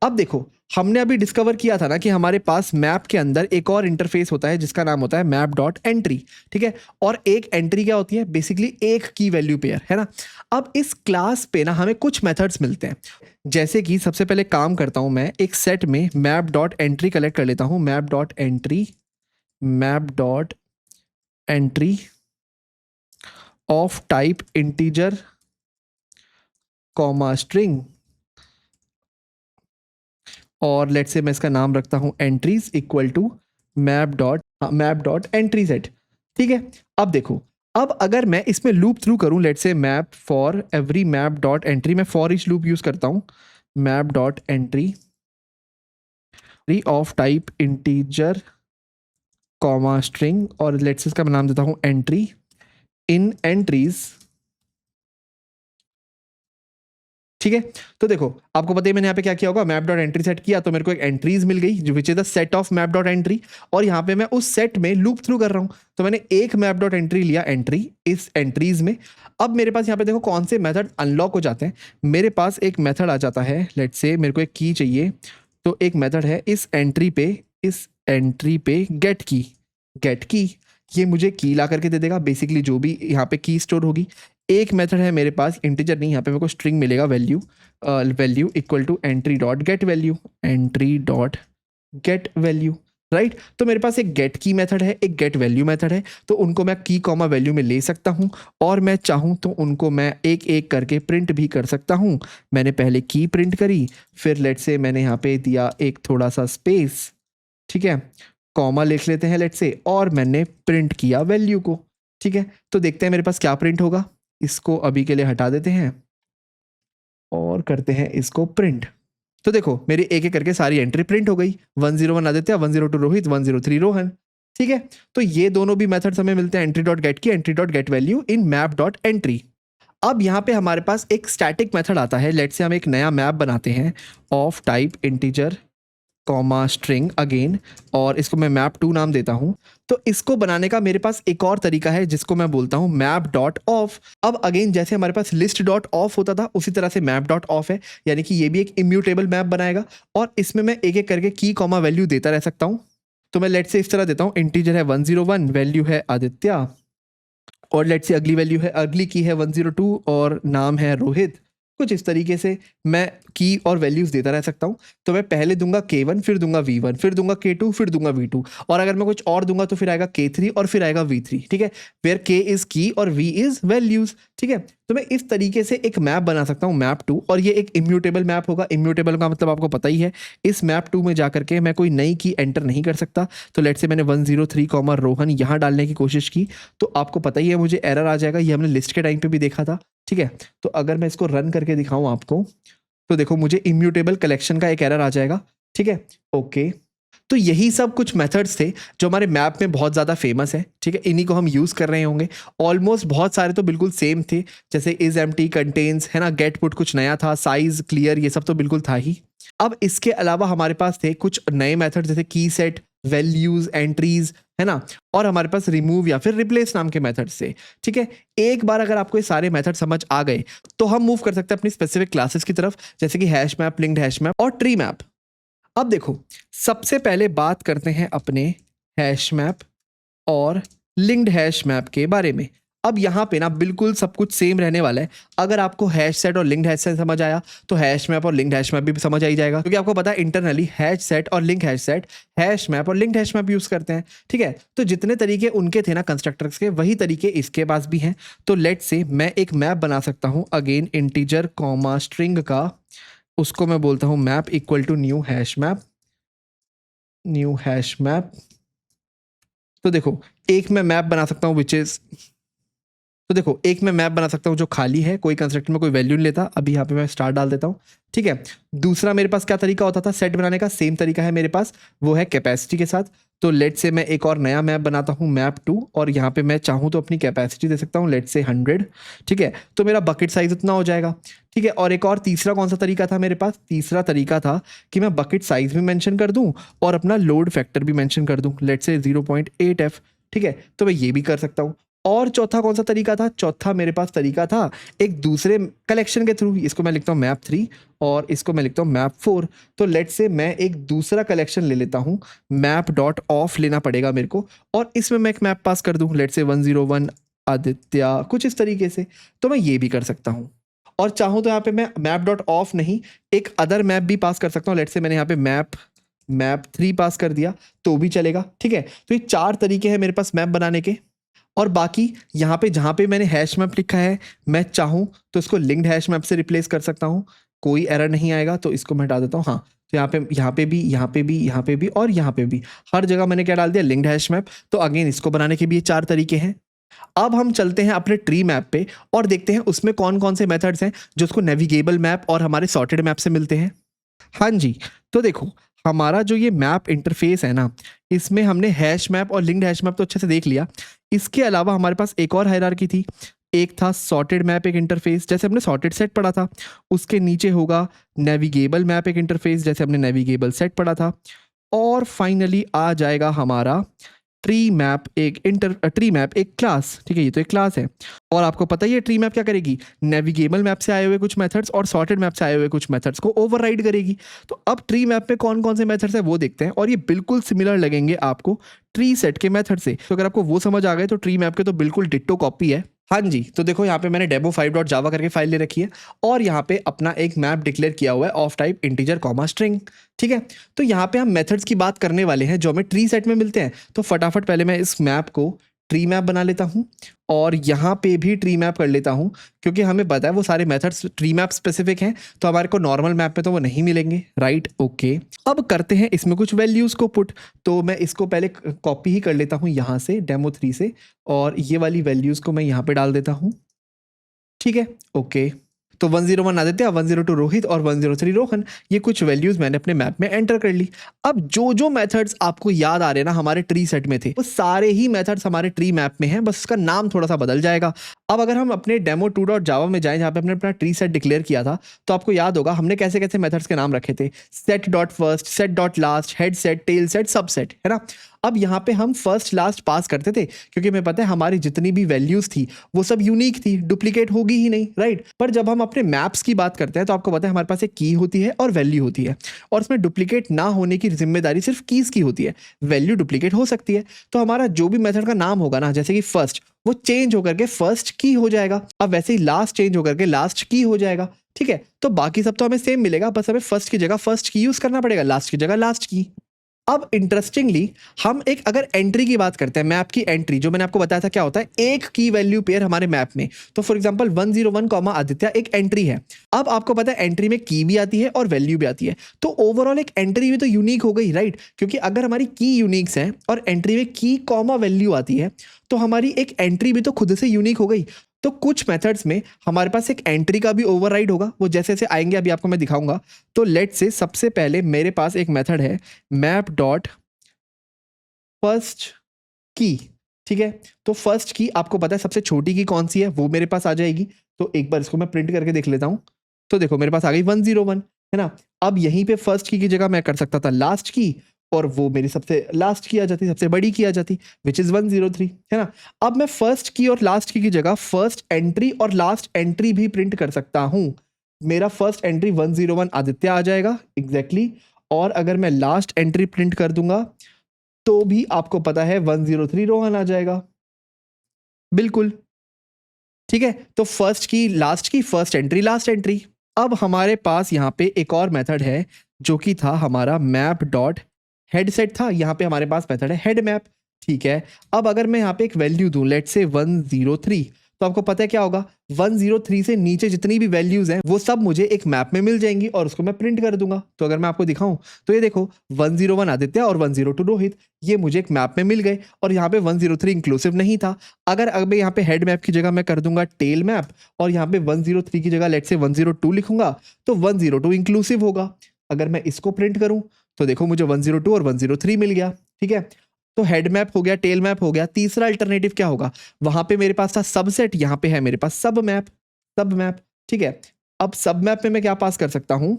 Speaker 1: अब देखो हमने अभी डिस्कवर किया था ना कि हमारे पास मैप के अंदर एक और इंटरफेस होता है जिसका नाम होता है मैप डॉट एंट्री। ठीक है, और एक एंट्री क्या होती है? बेसिकली एक की वैल्यू पेयर, है ना। अब इस क्लास पे ना हमें कुछ मेथड्स मिलते हैं, जैसे कि सबसे पहले काम करता हूं मैं एक सेट में मैप डॉट एंट्री कलेक्ट कर लेता हूं, map dot entry of type integer comma string, और लेट्स से मैं इसका नाम रखता हूं entries equal to map dot entry set. ठीक है, अब देखो अब अगर मैं इसमें लूप थ्रू करूं, let's say map for every map dot entry, मैं फॉर ईच लूप यूज करता हूं, map dot entry of type integer comma string, और लेट्स से इसका मैं नाम देता हूं एंट्री। इन एंट्रीज ठीक है। तो देखो आपको पता है मैंने यहाँ पे क्या किया होगा, मैप डॉट एंट्री सेट किया तो मेरे को एक एंट्रीज मिल गई which is the set of map dot entry, और यहाँ पे मैं उस सेट में लूप थ्रू कर रहा हूँ। तो मैंने एक मैप डॉट एंट्री लिया एंट्री इस एंट्रीज में। अब मेरे पास यहाँ पे देखो कौन से मेथड अनलॉक हो जाते हैं। मेरे पास एक मेथड आ जाता है, लेट्स से मेरे को एक की चाहिए, तो एक मेथड है इस एंट्री पे गेट की, ये मुझे की ला करके दे देगा, बेसिकली जो भी यहाँ पे की स्टोर होगी। एक मेथड है मेरे पास इंटीजर नहीं, यहाँ पे मेरे को स्ट्रिंग मिलेगा value equal to entry dot get value, right. तो मेरे पास एक गेट की मेथड है, एक गेट वैल्यू मेथड है, तो उनको मैं की कॉमा वैल्यू में ले सकता हूँ, और मैं चाहूँ तो उनको मैं एक एक करके प्रिंट भी कर सकता हूँ। मैंने पहले की प्रिंट करी, फिर लेट से मैंने यहाँ पे दिया एक थोड़ा सा स्पेस, ठीक है, कॉमा लिख लेते हैं लेट से, और मैंने प्रिंट किया वैल्यू को, ठीक है। तो देखते हैं मेरे पास क्या प्रिंट होगा। इसको अभी के लिए हटा देते हैं और करते हैं इसको प्रिंट। तो देखो मेरी एक एक करके सारी एंट्री प्रिंट हो गई, 101 आदित्य, 102 रोहित, 103 रोहन, ठीक है। तो ये दोनों भी मेथड्स हमें मिलते हैं एंट्री डॉट गेट की, entry dot get value in map dot entry. अब यहाँ पे हमारे पास एक स्टैटिक मेथड आता है, लेट से हम एक नया मैप बनाते हैं of type integer comma string again, और इसको मैं मैप 2 नाम देता हूं। तो इसको बनाने का मेरे पास एक और तरीका है जिसको मैं बोलता हूं मैप डॉट ऑफ। अब अगेन जैसे हमारे पास लिस्ट डॉट ऑफ होता था उसी तरह से मैप डॉट ऑफ है, यानी कि ये भी एक इम्यूटेबल मैप बनाएगा, और इसमें मैं एक एक करके की कॉमा वैल्यू देता रह सकता हूँ। तो मैं लेट से इस तरह देता हूँ, इंटीजर है 101, वैल्यू है आदित्य, और लेट से अगली वैल्यू है, अगली की है 102 और नाम है रोहित। कुछ इस तरीके से मैं की और वैल्यूज देता रह सकता हूँ। तो मैं पहले दूंगा K1, फिर दूंगा V1, फिर दूंगा K2, फिर दूंगा V2, और अगर मैं कुछ और दूंगा तो फिर आएगा K3 और फिर आएगा V3, ठीक है, वेयर K इज की और V इज वैल्यूज, ठीक है। तो मैं इस तरीके से एक मैप बना सकता हूँ मैप 2, और ये एक इम्यूटेबल मैप होगा। इम्यूटेबल का मतलब आपको पता ही है, इस मैप 2 में जाकर के मैं कोई नई की एंटर नहीं कर सकता। तो लेट से मैंने 103 कॉमा रोहन यहाँ डालने की कोशिश की, तो आपको पता ही है मुझे एरर आ जाएगा, ये हमने लिस्ट के टाइम पे भी देखा था, ठीक है। तो अगर मैं इसको रन करके दिखाऊं आपको, तो देखो मुझे इम्यूटेबल कलेक्शन का एक एरर आ जाएगा, ठीक है, ओके। तो यही सब कुछ मेथड्स थे जो हमारे मैप में बहुत ज़्यादा फेमस है, ठीक है, इन्हीं को हम यूज़ कर रहे होंगे। ऑलमोस्ट बहुत सारे तो बिल्कुल सेम थे, जैसे इज एम्प्टी, कंटेन्स, है ना, गेट पुट कुछ नया था, साइज क्लियर, ये सब तो बिल्कुल था ही। अब इसके अलावा हमारे पास थे कुछ नए मेथड जैसे की सेट, वैल्यूज, एंट्रीज, है ना, और हमारे पास रिमूव या फिर रिप्लेस नाम के मेथड से, ठीक है। एक बार अगर आपको ये सारे मेथड समझ आ गए तो हम मूव कर सकते हैं अपनी स्पेसिफिक क्लासेस की तरफ, जैसे कि hash map, linked hash map और ट्री मैप। अब देखो सबसे पहले बात करते हैं अपने हैश मैप और लिंक्ड हैश मैप के बारे में। अब यहाँ पे ना बिल्कुल सब कुछ सेम रहने वाला है। अगर आपको हैश सेट और लिंक्ड हैश सेट समझ आया तो हैश मैप और लिंक्ड हैश मैप भी समझ आ ही जाएगा, क्योंकि आपको पता है इंटरनली हैश सेट और link hash set, hash map और लिंक्ड हैश मैप यूज करते हैं, ठीक है। तो जितने तरीके उनके थे ना कंस्ट्रक्टर्स के, वही तरीके इसके पास भी हैं। तो लेट से मैं एक मैप बना सकता हूँ अगेन इंटीजर कॉमा स्ट्रिंग का, उसको मैं बोलता हूँ map equal to new hash map. तो देखो एक मैं मैप बना सकता हूँ बना सकता हूँ जो खाली है, कोई कंस्ट्रक्टर में कोई वैल्यू नहीं लेता। अभी यहाँ पे मैं स्टार डाल देता हूँ, ठीक है। दूसरा मेरे पास क्या तरीका होता था सेट बनाने का, सेम तरीका है मेरे पास, वो है कैपेसिटी के साथ। तो लेट से मैं एक और नया मैप बनाता हूँ मैप 2, और यहाँ पे मैं चाहूँ तो अपनी कैपेसिटी दे सकता हूँ, लेट से 100, ठीक है। तो मेरा बकेट साइज उतना हो जाएगा, ठीक है। और एक और तीसरा कौन सा तरीका था मेरे पास, तीसरा तरीका था कि मैं बकेट साइज भी मेंशन कर दूं और अपना लोड फैक्टर भी मेंशन कर दूं, लेट से 0.8f, ठीक है। तो मैं ये भी कर सकता हूँ। और चौथा कौन सा तरीका था, चौथा मेरे पास तरीका था एक दूसरे कलेक्शन के थ्रू, इसको मैं लिखता हूँ मैप 3 और इसको मैं लिखता हूँ मैप 4। तो लेट से मैं एक दूसरा कलेक्शन ले लेता हूँ, मैप डॉट ऑफ लेना पड़ेगा मेरे को, और इसमें मैं एक मैप पास कर दूँ, लेट से 101 आदित्य, कुछ इस तरीके से। तो मैं ये भी कर सकता हूँ, और चाहूँ तो यहाँ पे मैं मैप डॉट ऑफ नहीं एक अदर मैप भी पास कर सकता हूँ। लेट से मैंने यहाँ पे मैप 3 पास कर दिया तो भी चलेगा, ठीक है। तो ये 4 तरीके हैं मेरे पास मैप बनाने के। और बाकी यहाँ पे जहाँ पे मैंने हैश मैप लिखा है, मैं चाहूँ तो इसको लिंक्ड हैश मैप से रिप्लेस कर सकता हूँ, कोई एरर नहीं आएगा। तो इसको मैं हटा देता हूँ, हाँ। तो यहाँ पे भी और यहाँ पे भी, हर जगह मैंने क्या डाल दिया, लिंक्ड हैश मैप। तो अगेन इसको बनाने के भी ये 4 तरीके हैं। अब हम चलते हैं अपने ट्री मैप पे और देखते हैं उसमें कौन कौन से मेथड्स हैं जो उसको नेविगेबल मैप और हमारे सॉर्टेड मैप से मिलते हैं। हाँ जी, तो देखो हमारा जो ये मैप इंटरफेस है ना, इसमें हमने हैश मैप और लिंक्ड हैश मैप तो अच्छे से देख लिया। इसके अलावा हमारे पास एक और हायरार्की थी, एक था सॉर्टेड मैप एक इंटरफेस, जैसे हमने सॉर्टेड सेट पढ़ा था। उसके नीचे होगा नेविगेबल मैप एक इंटरफेस, जैसे हमने नेविगेबल सेट पढ़ा था। और फाइनली आ जाएगा हमारा ट्री मैप एक क्लास। ठीक है, ये तो एक क्लास है। और आपको पता ही है ट्री मैप क्या करेगी, नेविगेबल मैप से आए हुए कुछ मेथड्स और सॉर्टेड मैप से आए हुए कुछ मेथड्स को ओवरराइड करेगी। तो अब ट्री मैप में कौन कौन से मेथड्स है वो देखते हैं, और ये बिल्कुल सिमिलर लगेंगे आपको ट्री सेट के मेथड से। तो अगर आपको वो समझ आ गए तो ट्री मैप के तो बिल्कुल डिट्टो कॉपी है। हाँ जी, तो देखो यहाँ पे मैंने demo5.java करके फाइल ले रखी है, और यहाँ पे अपना एक मैप डिक्लेयर किया हुआ है of type integer comma string. ठीक है, तो यहाँ पे हम मेथड्स की बात करने वाले हैं जो हमें ट्री सेट में मिलते हैं। तो फटाफट पहले मैं इस मैप को ट्री मैप बना लेता हूँ, और यहाँ पे भी ट्री मैप कर लेता हूँ, क्योंकि हमें पता है वो सारे मेथड्स ट्री मैप स्पेसिफिक हैं, तो हमारे को नॉर्मल मैप पे तो वो नहीं मिलेंगे, राइट। ओके, अब करते हैं इसमें कुछ वैल्यूज़ को पुट। तो मैं इसको पहले कॉपी ही कर लेता हूँ यहाँ से demo3 से, और ये वाली वैल्यूज़ को मैं यहाँ पे डाल देता हूँ। ठीक है, ओके। तो 101 आदित्य, 102 रोहित और 103 रोहन, ये कुछ वैल्यूज मैंने अपने मैप में एंटर कर ली। अब जो जो मेथड्स आपको याद आ रहे हैं ना हमारे ट्री सेट में थे, वो सारे ही मेथड्स हमारे ट्री मैप में हैं, बस उसका नाम थोड़ा सा बदल जाएगा। अब अगर हम अपने demo2.java में जाएं, जहाँ पे हमने अपना ट्री सेट डिक्लेयर किया था, तो आपको याद होगा हमने कैसे कैसे मेथड्स के नाम रखे थे, set.first, set.last, head set, tail set, subset, है ना। अब यहाँ पे हम फर्स्ट लास्ट पास करते थे, क्योंकि हमें पता है हमारी जितनी भी वैल्यूज थी वो सब यूनिक थी, डुप्लीकेट होगी ही नहीं, राइट। पर जब हम अपने मैप्स की बात करते हैं तो आपको पता है हमारे पास एक की होती है और वैल्यू होती है, और इसमें डुप्लीकेट ना होने की जिम्मेदारी सिर्फ कीज की होती है, वैल्यू डुप्लीकेट हो सकती है। तो हमारा जो भी मेथड का नाम होगा ना, जैसे कि फर्स्ट, वो चेंज होकर के फर्स्ट की हो जाएगा। अब वैसे ही लास्ट चेंज होकर के लास्ट की हो जाएगा। ठीक है, तो बाकी सब तो हमें सेम मिलेगा, बस हमें फर्स्ट की जगह फर्स्ट की यूज करना पड़ेगा, लास्ट की जगह लास्ट की। अब इंटरेस्टिंगली हम एक अगर एंट्री की बात करते हैं, मैप की एंट्री, जो मैंने आपको बताया था क्या होता है, एक की वैल्यू पेयर हमारे मैप में। तो फॉर एग्जांपल 101 कॉमा आदित्य एक एंट्री है। अब आपको पता है एंट्री में की भी आती है और वैल्यू भी आती है, तो ओवरऑल एक एंट्री भी तो यूनिक हो गई, राइट। क्योंकि अगर हमारी की यूनिक्स है और एंट्री में की कॉमा वैल्यू आती है, तो हमारी एक एंट्री भी तो खुद से यूनिक हो गई। तो कुछ मेथड्स में हमारे पास एक एंट्री का भी ओवरराइड होगा, वो जैसे जैसे आएंगे अभी आपको मैं दिखाऊंगा। तो लेट से सबसे पहले मेरे पास एक मेथड है मैप डॉट फर्स्ट की। ठीक है, तो फर्स्ट की आपको पता है सबसे छोटी की कौन सी है, वो मेरे पास आ जाएगी। तो एक बार इसको मैं प्रिंट करके देख लेता हूं। तो देखो मेरे पास आ गई 101, है ना। अब यहीं पे फर्स्ट की जगह मैं कर सकता था लास्ट की, और वो मेरी सबसे लास्ट की आ जाती, सबसे बड़ी की आ जाती, विच इज 103, है ना। अब मैं फर्स्ट की और लास्ट की जगह फर्स्ट एंट्री और लास्ट एंट्री भी प्रिंट कर सकता हूं। मेरा फर्स्ट एंट्री 101 आदित्य आ जाएगा एग्जैक्टली, और अगर मैं लास्ट एंट्री प्रिंट कर दूंगा तो भी आपको पता है 103 रोहन आ जाएगा, बिल्कुल। ठीक है, तो फर्स्ट की लास्ट की, फर्स्ट एंट्री लास्ट एंट्री। अब हमारे पास यहाँ पे एक और मेथड है जो कि था हमारा मैप डॉट हेड सेट था। यहाँ पे हमारे पास मेथड है हेड मैप। ठीक है, अब अगर मैं यहाँ पे एक वैल्यू दूं, लेट से 103, तो आपको पता है क्या होगा, 103 से नीचे जितनी भी वैल्यूज हैं वो सब मुझे एक मैप में मिल जाएंगी, और उसको मैं प्रिंट कर दूंगा। तो अगर मैं आपको दिखाऊं तो ये देखो 101 आदित्य और 102 रोहित, ये मुझे एक मैप में मिल गए, और यहाँ पे 103 इंक्लूसिव नहीं था। अगर अब यहाँ पे हेड मैप की जगह मैं कर दूंगा टेल मैप, और यहाँ पे 103 की जगह लेट से 102 लिखूंगा, तो 102 इंक्लूसिव होगा। अगर मैं इसको प्रिंट करूं तो देखो मुझे 102 और 103 मिल गया। ठीक है, तो हेड मैप हो गया, टेल मैप हो गया। तीसरा अल्टरनेटिव क्या होगा, वहां पे मेरे पास था सबसेट, यहाँ पे है मेरे पास सब मैप। ठीक है, अब सब मैप में मैं क्या पास कर सकता हूं,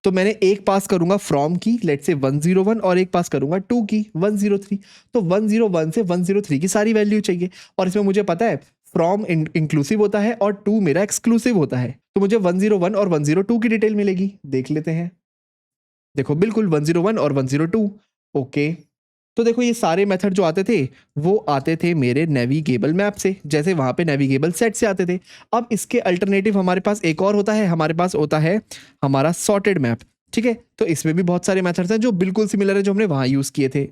Speaker 1: तो मैंने एक पास करूंगा फ्रॉम की, लेट से 101, और एक पास करूंगा टू की 103। तो 101 से 103 की सारी वैल्यू चाहिए, और इसमें मुझे पता है फ्रॉम इंक्लूसिव होता है और टू मेरा एक्सक्लूसिव होता है, तो मुझे 101 और 102 की डिटेल मिलेगी। देख लेते हैं, देखो बिल्कुल 101 और 102। ओके, तो देखो ये सारे मेथड जो आते थे वो आते थे मेरे नेविगेबल मैप से, जैसे वहां पे नेविगेबल सेट से आते थे। अब इसके अल्टरनेटिव हमारे पास एक और होता है, हमारे पास होता है हमारा सॉर्टेड मैप। ठीक है, तो इसमें भी बहुत सारे मेथड्स हैं जो बिल्कुल सिमिलर है, जो हमने वहां यूज किए थे।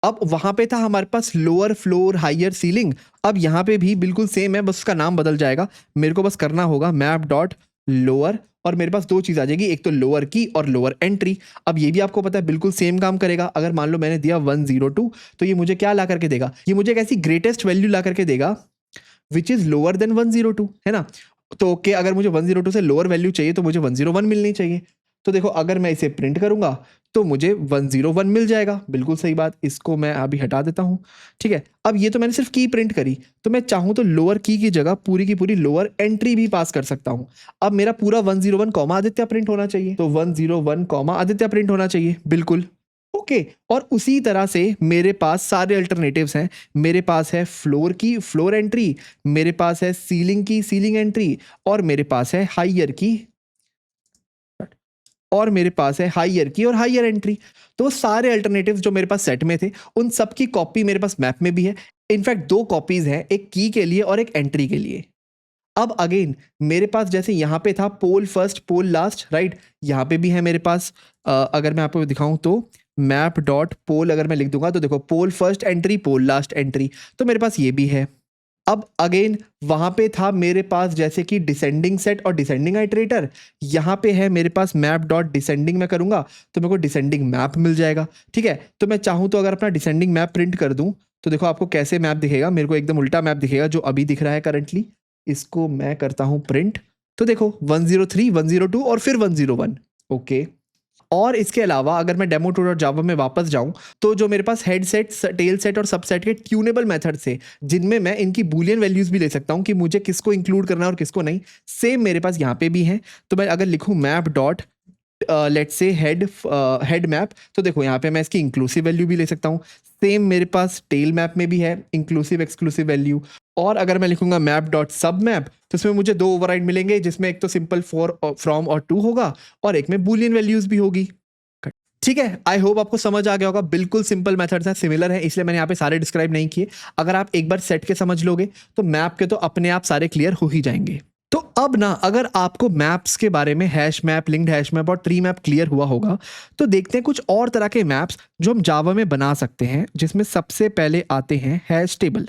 Speaker 1: अब वहां पे था हमारे पास लोअर फ्लोर हायर सीलिंग, अब यहाँ पे भी बिल्कुल सेम है, बस उसका नाम बदल जाएगा। मेरे को बस करना होगा मैप डॉट लोअर, और मेरे पास दो चीज आ जाएगी, एक तो लोअर की और लोअर एंट्री। अब ये भी आपको पता है बिल्कुल सेम काम करेगा। अगर मान लो मैंने दिया 102, तो ये मुझे क्या ला करके देगा, ये मुझे एक ऐसी ग्रेटेस्ट वैल्यू ला करके देगा विच इज लोअर देन 102, है ना। तो ओके, अगर मुझे 102 से लोअर वैल्यू चाहिए तो मुझे 101 मिलनी चाहिए। तो देखो अगर मैं इसे प्रिंट करूंगा तो मुझे 101 मिल जाएगा, बिल्कुल सही बात। इसको मैं अभी हटा देता हूं, ठीक है। अब ये तो मैंने सिर्फ की प्रिंट करी, तो मैं चाहूं तो लोअर की जगह पूरी की पूरी लोअर एंट्री भी पास कर सकता हूं। अब मेरा पूरा 101 कॉमा आदित्य प्रिंट होना चाहिए, तो 101 कॉमा आदित्य प्रिंट होना चाहिए, बिल्कुल ओके। और उसी तरह से मेरे पास सारे अल्टरनेटिव्स हैं। मेरे पास है फ्लोर की फ्लोर एंट्री, मेरे पास है सीलिंग की सीलिंग एंट्री, और मेरे पास है हाइयर की, और मेरे पास है हाइयर की और हाइयर एंट्री। तो सारे अल्टरनेटिव्स जो मेरे पास सेट में थे उन सब की कॉपी मेरे पास मैप में भी है। इनफैक्ट दो कॉपीज हैं, एक की के लिए और एक एंट्री के लिए। अब अगेन मेरे पास जैसे यहां पे था पोल फर्स्ट पोल लास्ट, राइट, यहां पे भी है मेरे पास। अगर मैं आपको दिखाऊं तो मैप डॉट पोल अगर मैं लिख दूंगा तो देखो पोल फर्स्ट एंट्री पोल लास्ट एंट्री, तो मेरे पास ये भी है। अब अगेन वहां पे था मेरे पास जैसे कि डिसेंडिंग सेट और डिसेंडिंग आइटरेटर, यहां पे है मेरे पास मैप डॉट डिसेंडिंग में करूंगा तो मेरे को डिसेंडिंग मैप मिल जाएगा, ठीक है। तो मैं चाहूं तो अगर अपना डिसेंडिंग मैप प्रिंट कर दूं तो देखो आपको कैसे मैप दिखेगा, मेरे को एकदम उल्टा मैप दिखेगा जो अभी दिख रहा है करंटली। इसको मैं करता हूं प्रिंट, तो देखो 103 102 और फिर 101, ओके। और इसके अलावा अगर मैं डेमो 2.java में वापस जाऊं तो जो मेरे पास हेड सेट टेल सेट और सबसेट के ट्यूनेबल मेथड से जिनमें मैं इनकी बूलियन वैल्यूज भी ले सकता हूं कि मुझे किसको इंक्लूड करना है और किसको नहीं, सेम मेरे पास यहाँ पे भी है। तो मैं अगर लिखूं map dot let's say head map, तो देखो यहाँ पे मैं इसकी इंक्लूसिव वैल्यू भी ले सकता हूँ। सेम मेरे पास टेल मैप में भी है इंक्लूसिव एक्सक्लूसिव वैल्यू। और अगर मैं लिखूंगा मैप डॉट सब मैप तो इसमें मुझे दो ओवरराइड मिलेंगे, जिसमें एक तो सिंपल फॉर फ्रॉम और टू होगा और एक में बूलियन वैल्यूज भी होगी, ठीक है। आई होप आपको समझ आ गया होगा, बिल्कुल सिंपल मेथड्स हैं, सिमिलर है, इसलिए मैंने यहाँ पे सारे डिस्क्राइब नहीं किए। अगर आप एक बार सेट के समझ लोगे तो मैप के तो अपने आप सारे क्लियर हो ही जाएंगे। तो अब ना अगर आपको मैप्स के बारे में hash map, linked hash map और ट्री मैप क्लियर हुआ होगा तो देखते हैं कुछ और तरह के मैप्स जो हम जावा में बना सकते हैं, जिसमें सबसे पहले आते हैं हैश टेबल,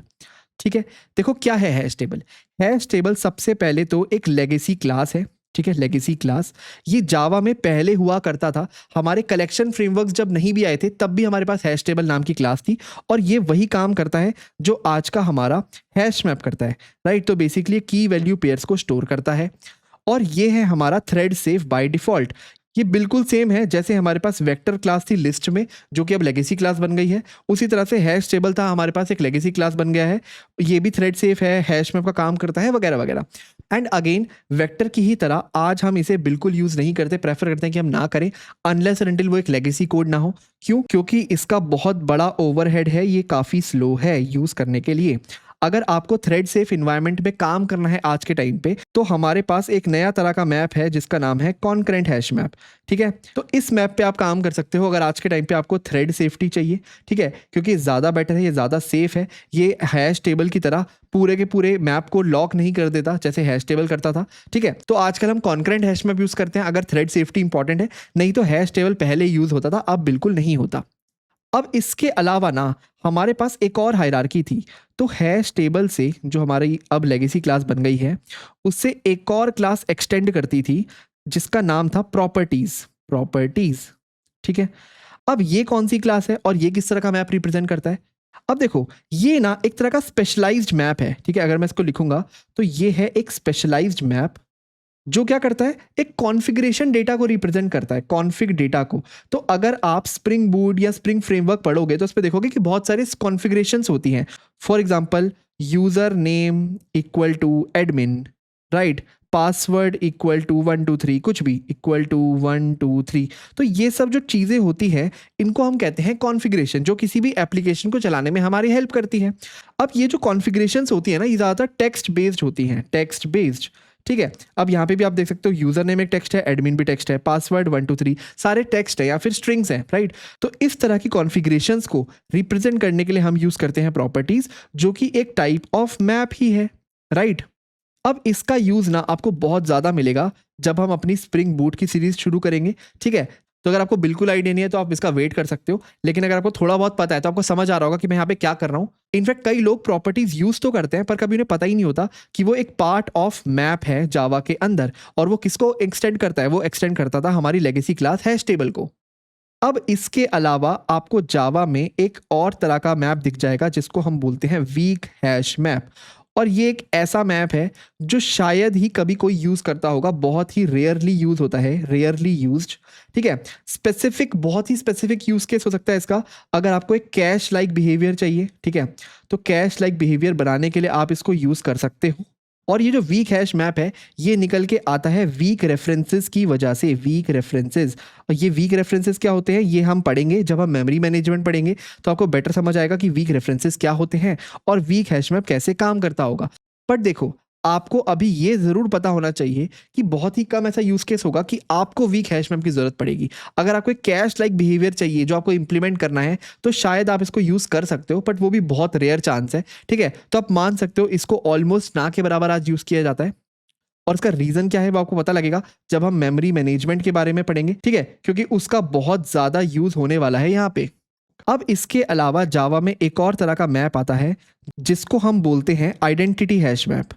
Speaker 1: ठीक है। देखो क्या है हैश टेबल। हैश टेबल सबसे पहले तो एक लेगेसी क्लास है, ठीक है, लेगेसी क्लास। ये जावा में पहले हुआ करता था, हमारे कलेक्शन फ्रेमवर्क्स जब नहीं भी आए थे तब भी हमारे पास हैश टेबल नाम की क्लास थी, और ये वही काम करता है जो आज का हमारा हैश मैप करता है, राइट। तो बेसिकली की वैल्यू पेयर्स को स्टोर करता है, और ये है हमारा थ्रेड सेफ बाय डिफॉल्ट। ये बिल्कुल सेम है जैसे हमारे पास वेक्टर क्लास थी लिस्ट में, जो कि अब लेगेसी क्लास बन गई है, उसी तरह से हैश टेबल था हमारे पास, एक लेगेसी क्लास बन गया है। ये भी थ्रेड सेफ है, हैश मैप का काम करता है, वगैरह वगैरह। एंड अगेन वेक्टर की ही तरह आज हम इसे बिल्कुल यूज नहीं करते, प्रेफर करते हैं कि हम ना करें अनलेस एंड अनटिल वो एक लेगेसी कोड ना हो। क्यों? क्योंकि इसका बहुत बड़ा ओवरहेड है, ये काफ़ी स्लो है यूज करने के लिए। अगर आपको थ्रेड सेफ इन्वायरमेंट में काम करना है आज के टाइम पे, तो हमारे पास एक नया तरह का मैप है जिसका नाम है कॉन्करेंट हैश मैप, ठीक है। तो इस मैप पे आप काम कर सकते हो अगर आज के टाइम पे आपको थ्रेड सेफ्टी चाहिए, ठीक है, क्योंकि ज़्यादा बेटर है, ये ज़्यादा सेफ है। ये हैश टेबल की तरह पूरे के पूरे मैप को लॉक नहीं कर देता जैसे हैश टेबल करता था, ठीक है। तो आजकल हम कॉन्करेंट हैश मैप यूज़ करते हैं अगर थ्रेड सेफ्टी इंपॉर्टेंट है, नहीं तो हैश टेबल पहले यूज़ होता था, अब बिल्कुल नहीं होता। अब इसके अलावा ना हमारे पास एक और हायरार्की थी। तो हैश टेबल से जो हमारी अब लेगेसी क्लास बन गई है, उससे एक और क्लास एक्सटेंड करती थी जिसका नाम था प्रॉपर्टीज, ठीक है। अब ये कौन सी क्लास है और ये किस तरह का मैप रिप्रेजेंट करता है? अब देखो ये ना एक तरह का स्पेशलाइज्ड मैप है, ठीक है। अगर मैं इसको लिखूंगा तो ये है एक स्पेशलाइज्ड मैप जो क्या करता है, एक कॉन्फ़िगरेशन डेटा को रिप्रेजेंट करता है, कॉन्फ़िग डेटा को। तो अगर आप स्प्रिंग बूट या स्प्रिंग फ्रेमवर्क पढ़ोगे तो उस पर देखोगे कि बहुत सारे कॉन्फ़िगरेशंस होती हैं। For example user name equal to admin, right, password equal to 123, कुछ भी इक्वल टू 123। तो ये सब जो चीज़ें होती हैं इनको हम कहते हैं कॉन्फ़िगरेशन, जो किसी भी एप्लीकेशन को चलाने में हमारी हेल्प करती है। अब ये जो कॉन्फ़िगरेशंस होती है ना, ये ज़्यादातर टेक्स्ट बेस्ड होती हैं, टेक्स्ट बेस्ड, ठीक है। अब यहाँ पे भी आप देख सकते हो यूजर नेम एक टेक्स्ट है, एडमिन भी टेक्स्ट है, पासवर्ड 123 सारे टेक्स्ट है या फिर स्ट्रिंग्स हैं, राइट। तो इस तरह की कॉन्फ़िगरेशंस को रिप्रेजेंट करने के लिए हम यूज करते हैं प्रॉपर्टीज, जो कि एक टाइप ऑफ मैप ही है, राइट। अब इसका यूज ना आपको बहुत ज़्यादा मिलेगा जब हम अपनी स्प्रिंग बूट की सीरीज शुरू करेंगे, ठीक है। तो अगर आपको बिल्कुल आइडिया नहीं है तो आप इसका वेट कर सकते हो, लेकिन अगर आपको थोड़ा बहुत पता है तो आपको समझ आ रहा होगा कि मैं यहाँ पे क्या कर रहा हूँ। इनफैक्ट कई लोग प्रॉपर्टीज यूज तो करते हैं पर कभी उन्हें पता ही नहीं होता कि वो एक पार्ट ऑफ मैप है जावा के अंदर, और वो किसको एक्सटेंड करता है, वो एक्सटेंड करता था हमारी लेगेसी क्लास हैश टेबल को। अब इसके अलावा आपको जावा में एक और तरह का मैप दिख जाएगा जिसको हम बोलते हैं वीक हैश मैप, और ये एक ऐसा मैप है जो शायद ही कभी कोई यूज़ करता होगा, बहुत ही रेयरली यूज़ होता है, रेयरली यूज्ड। ठीक है, स्पेसिफिक, बहुत ही स्पेसिफिक यूज़ केस हो सकता है इसका, अगर आपको एक कैश लाइक बिहेवियर चाहिए। ठीक है, तो कैश लाइक बिहेवियर बनाने के लिए आप इसको यूज़ कर सकते हो। और ये जो वीक हैश मैप है ये निकल के आता है वीक रेफरेंसेस की वजह से, वीक रेफरेंसेस। और ये वीक रेफरेंसेस क्या होते हैं ये हम पढ़ेंगे जब हम मेमोरी मैनेजमेंट पढ़ेंगे, तो आपको बेटर समझ आएगा कि वीक रेफरेंसेस क्या होते हैं और वीक हैश मैप कैसे काम करता होगा। बट देखो, आपको अभी ये ज़रूर पता होना चाहिए कि बहुत ही कम ऐसा यूज़ केस होगा कि आपको वीक हैश मैप की ज़रूरत पड़ेगी। अगर आपको एक कैश लाइक बिहेवियर चाहिए जो आपको इंप्लीमेंट करना है तो शायद आप इसको यूज़ कर सकते हो, बट वो भी बहुत रेयर चांस है। ठीक है, तो आप मान सकते हो इसको ऑलमोस्ट ना के बराबर आज यूज़ किया जाता है। और इसका रीज़न क्या है वो आपको पता लगेगा जब हम मेमोरी मैनेजमेंट के बारे में पढ़ेंगे। ठीक है, क्योंकि उसका बहुत ज़्यादा यूज़ होने वाला है यहाँ पे। अब इसके अलावा जावा में एक और तरह का मैप आता है जिसको हम बोलते हैं आइडेंटिटी हैश मैप।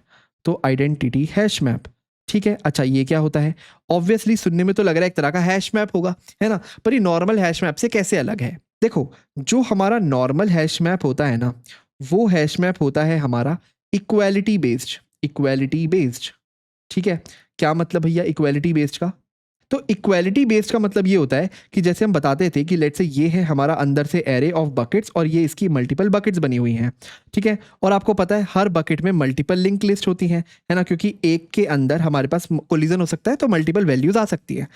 Speaker 1: तो आइडेंटिटी हैश मैप, ठीक है, अच्छा ये क्या होता है? ऑब्वियसली सुनने में तो लग रहा है एक तरह का हैश मैप होगा, है ना, पर ये नॉर्मल हैश मैप से कैसे अलग है? देखो, जो हमारा नॉर्मल हैश मैप होता है ना, वो हैश मैप होता है हमारा इक्वालिटी बेस्ड, इक्वालिटी बेस्ड। ठीक है, क्या मतलब भैया इक्वालिटी बेस्ड का? तो इक्वालिटी बेस्ड का मतलब ये होता है कि जैसे हम बताते थे कि लेट्स से ये है हमारा अंदर से एरे ऑफ बकेट्स और ये इसकी मल्टीपल बकेट्स बनी हुई हैं। ठीक है, और आपको पता है हर बकेट में मल्टीपल लिंक लिस्ट होती हैं, है ना, क्योंकि एक के अंदर हमारे पास कोलिजन हो सकता है तो मल्टीपल वैल्यूज आ सकती है।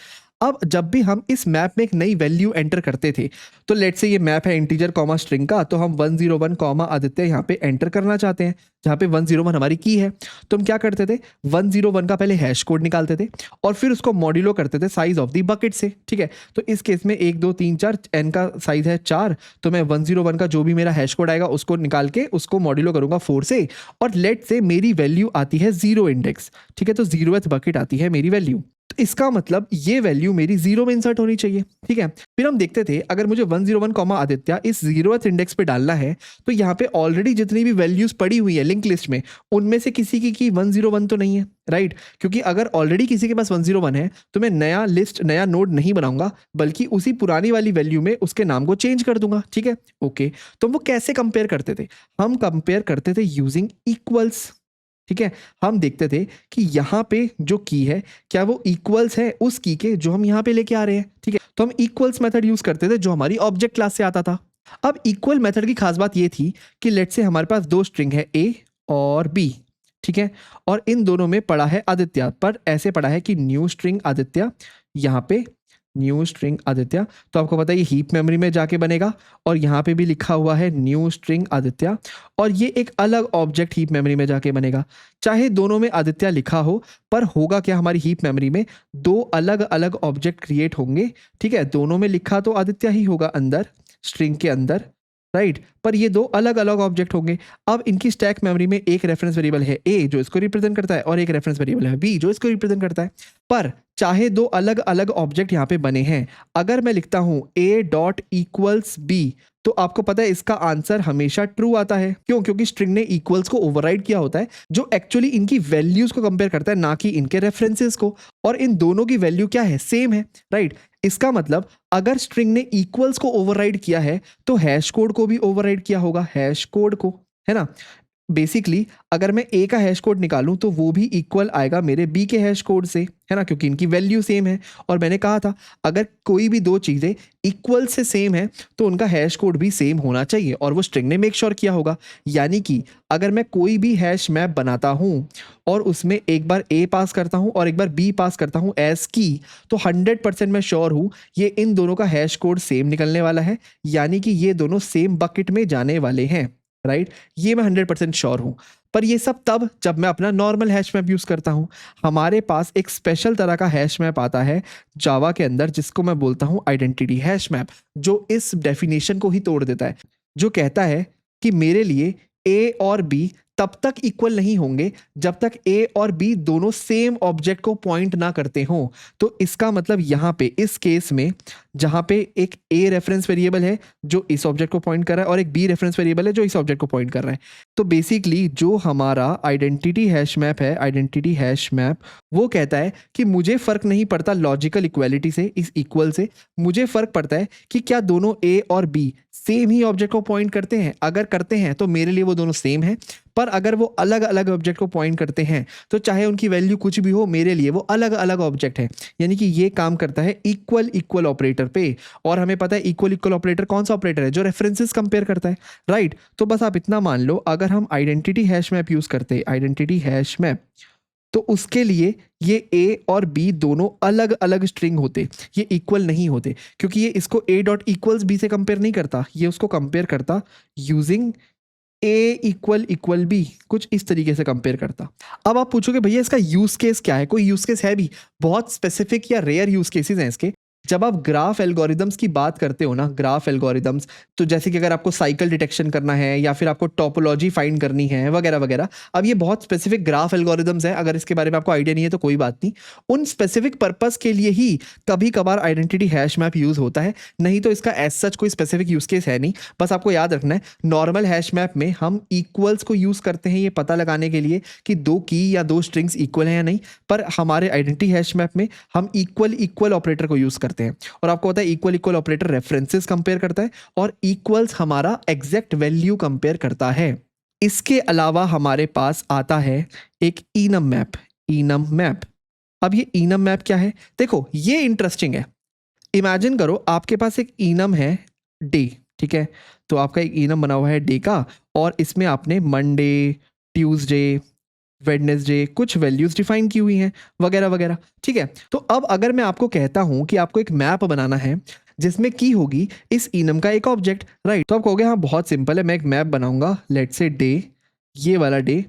Speaker 1: अब जब भी हम इस मैप में एक नई वैल्यू एंटर करते थे, तो लेट्स से ये मैप है इंटीजर कॉमा स्ट्रिंग का, तो हम 101 कॉमा आदित्य यहाँ पे एंटर करना चाहते हैं, जहाँ पे 101 हमारी की है। तो हम क्या करते थे, 101 का पहले हैश कोड निकालते थे और फिर उसको मॉड्यूलो करते थे साइज ऑफ द बकेट से। ठीक है, तो इस केस में 1 2 3 4 एन का साइज है 4, तो मैं 101 का जो भी मेरा हैश कोड आएगा उसको निकाल के उसको मॉड्यूलो करूंगा 4 से, और लेट से मेरी वैल्यू आती है 0 इंडेक्स। ठीक है, तो 0th बकेट आती है मेरी वैल्यू, तो इसका मतलब ये वैल्यू मेरी 0 में इंसर्ट होनी चाहिए। ठीक है, फिर हम देखते थे अगर मुझे 101 कॉमा आदित्य इस 0th इंडेक्स पे डालना है तो यहाँ पे ऑलरेडी जितनी भी वैल्यूज पड़ी हुई है लिंक लिस्ट में, उनमें से किसी की 101 तो नहीं है, राइट? क्योंकि अगर ऑलरेडी किसी के पास 101 है तो मैं नया लिस्ट, नया नोड नहीं बनाऊंगा, बल्कि उसी पुरानी वाली वैल्यू में उसके नाम को चेंज कर दूंगा। ठीक है, ओके, तो वो कैसे कंपेयर करते थे? हम कंपेयर करते थे यूजिंग इक्वल्स। ठीक है, हम देखते थे कि यहाँ पे जो की है क्या वो इक्वल्स है उस की के जो हम यहाँ पे लेके आ रहे हैं। ठीक है, तो हम इक्वल्स मेथड यूज करते थे जो हमारी ऑब्जेक्ट क्लास से आता था। अब इक्वल मेथड की खास बात ये थी कि लेट से हमारे पास दो स्ट्रिंग है ए और बी। ठीक है, और इन दोनों में पड़ा है आदित्य, पर ऐसे पड़ा है कि न्यू स्ट्रिंग आदित्य, यहाँ पे न्यू स्ट्रिंग आदित्य, तो आपको पता है ये हीप मेमोरी में जाके बनेगा, और यहाँ पे भी लिखा हुआ है न्यू स्ट्रिंग आदित्य, और ये एक अलग ऑब्जेक्ट हीप मेमोरी में जाके बनेगा। चाहे दोनों में आदित्य लिखा हो, पर होगा क्या, हमारी हीप मेमोरी में दो अलग अलग ऑब्जेक्ट क्रिएट होंगे। ठीक है, दोनों में लिखा तो आदित्य ही होगा अंदर, स्ट्रिंग के अंदर, राइट, पर ये दो अलग अलग ऑब्जेक्ट होंगे। अब इनकी स्टैक मेमोरी में एक रेफरेंस वेरिएबल है ए जो इसको रिप्रेजेंट करता है, और एक रेफरेंस वेरिएबल है बी जो इसको रिप्रेजेंट करता है। पर चाहे दो अलग अलग ऑब्जेक्ट यहाँ पे बने हैं, अगर मैं लिखता हूं a डॉट इक्वल्स बी, तो आपको पता है इसका आंसर हमेशा ट्रू आता है। क्यों? क्योंकि स्ट्रिंग ने इक्वल्स को ओवरराइड किया होता है, जो एक्चुअली इनकी वैल्यूज को कंपेयर करता है, ना कि इनके रेफरेंसेस को, और इन दोनों की वैल्यू क्या है, सेम है, राइट। इसका मतलब अगर स्ट्रिंग ने इक्वल्स को ओवरराइड किया है तो हैश कोड को भी ओवरराइड किया होगा, हैश कोड को, है ना। बेसिकली अगर मैं ए का हैश कोड निकालूं तो वो भी इक्वल आएगा मेरे बी के हैश कोड से, है ना, क्योंकि इनकी वैल्यू सेम है। और मैंने कहा था अगर कोई भी दो चीज़ें इक्वल से सेम है तो उनका हैश कोड भी सेम होना चाहिए, और वो स्ट्रिंग ने मेक श्योर किया होगा। यानी कि अगर मैं कोई भी हैश मैप बनाता हूँ और उसमें एक बार ए पास करता हूँ और एक बार बी पास करता हूँ एज की, तो 100% मैं श्योर हूँ ये इन दोनों का हैश कोड सेम निकलने वाला है, यानी कि ये दोनों सेम बकेट में जाने वाले हैं, राइट। ये मैं 100% श्योर हूं। पर ये सब तब जब मैं अपना नॉर्मल हैश मैप यूज करता हूं। हमारे पास एक स्पेशल तरह का हैश मैप आता है जावा के अंदर, जिसको मैं बोलता हूं आइडेंटिटी हैश मैप, जो इस डेफिनेशन को ही तोड़ देता है, जो कहता है कि मेरे लिए ए और बी तब तक इक्वल नहीं होंगे जब तक ए और बी दोनों सेम ऑब्जेक्ट को पॉइंट ना करते हों। तो इसका मतलब यहाँ पे इस केस में जहाँ पे एक ए रेफरेंस वेरिएबल है जो इस ऑब्जेक्ट को पॉइंट कर रहा है और एक बी रेफरेंस वेरिएबल है जो इस ऑब्जेक्ट को पॉइंट कर रहा है, तो बेसिकली जो हमारा आइडेंटिटी हैश मैप है, आइडेंटिटी हैश मैप वो कहता है कि मुझे फ़र्क नहीं पड़ता लॉजिकल इक्वालिटी से, इस इक्वल से, मुझे फ़र्क पड़ता है कि क्या दोनों ए और बी सेम ही ऑब्जेक्ट को पॉइंट करते हैं। अगर करते हैं तो मेरे लिए वो दोनों सेम है, पर अगर वो अलग अलग ऑब्जेक्ट को पॉइंट करते हैं तो चाहे उनकी वैल्यू कुछ भी हो, मेरे लिए वो अलग अलग ऑब्जेक्ट है। यानी कि ये काम करता है इक्वल इक्वल ऑपरेटर पे। और हमें पता है इक्वल इक्वल ऑपरेटर कौन सा ऑपरेटर है, जो रेफरेंसेस कंपेयर करता है, राइट। तो बस आप इतना मान लो, अगर हम आइडेंटिटी हैश मैप यूज करते हैं, आइडेंटिटी हैश मैप, तो उसके लिए ये ए और बी दोनों अलग अलग स्ट्रिंग होते, ये इक्वल नहीं होते, क्योंकि ये इसको ए डॉट इक्वल्स बी से कंपेयर नहीं करता, ये उसको कंपेयर करता using A equal equal B, कुछ इस तरीके से कंपेयर करता। अब आप पूछोगे भैया इसका यूज केस क्या है, कोई यूज केस है भी? बहुत स्पेसिफिक या रेयर यूज केसेस हैं इसके। जब आप ग्राफ एल्गोरिदम्स की बात करते हो ना, ग्राफ एल्गोरिदम्स, तो जैसे कि अगर आपको साइकिल डिटेक्शन करना है या फिर आपको टोपोलॉजी फाइंड करनी है वगैरह वगैरह, अब ये बहुत स्पेसिफिक ग्राफ एल्गोरिदम्स हैं, अगर इसके बारे में आपको आइडिया नहीं है तो कोई बात नहीं, उन स्पेसिफिक पर्पस के लिए ही कभी कभार आइडेंटिटी हैश मैप यूज होता है, नहीं तो इसका एज सच कोई स्पेसिफिक यूज केस है नहीं। बस आपको याद रखना है, नॉर्मल हैश मैप में हम इक्वल्स को यूज करते हैं ये पता लगाने के लिए कि दो की या दो स्ट्रिंग्स इक्वल हैं या नहीं, पर हमारे आइडेंटिटी हैश मैप में हम इक्वल इक्वल ऑपरेटर को यूज करते हैं। और आपको पता है equal equal operator references compare करता है और इक्वल्स हमारा एग्जैक्ट वैल्यू कंपेयर करता है। इसके अलावा हमारे पास आता है एक इनम मैप, इनम मैप। अब ये इनम मैप क्या है, देखो ये इंटरेस्टिंग है। इमेजिन करो आपके पास एक इनम है डे, ठीक है, तो आपका एक इनम बना हुआ है डे का, और इसमें आपने मंडे, ट्यूसडे, वेडनेसडे कुछ वैल्यूज डिफाइन की हुई हैं वगैरह वगैरह, ठीक है। तो अब अगर मैं आपको कहता हूं कि आपको एक मैप बनाना है जिसमें की होगी इस इनम का एक ऑब्जेक्ट, राइट, तो आप कहोगे हाँ बहुत सिंपल है, मैं एक मैप बनाऊंगा, लेट से डे, ये वाला day,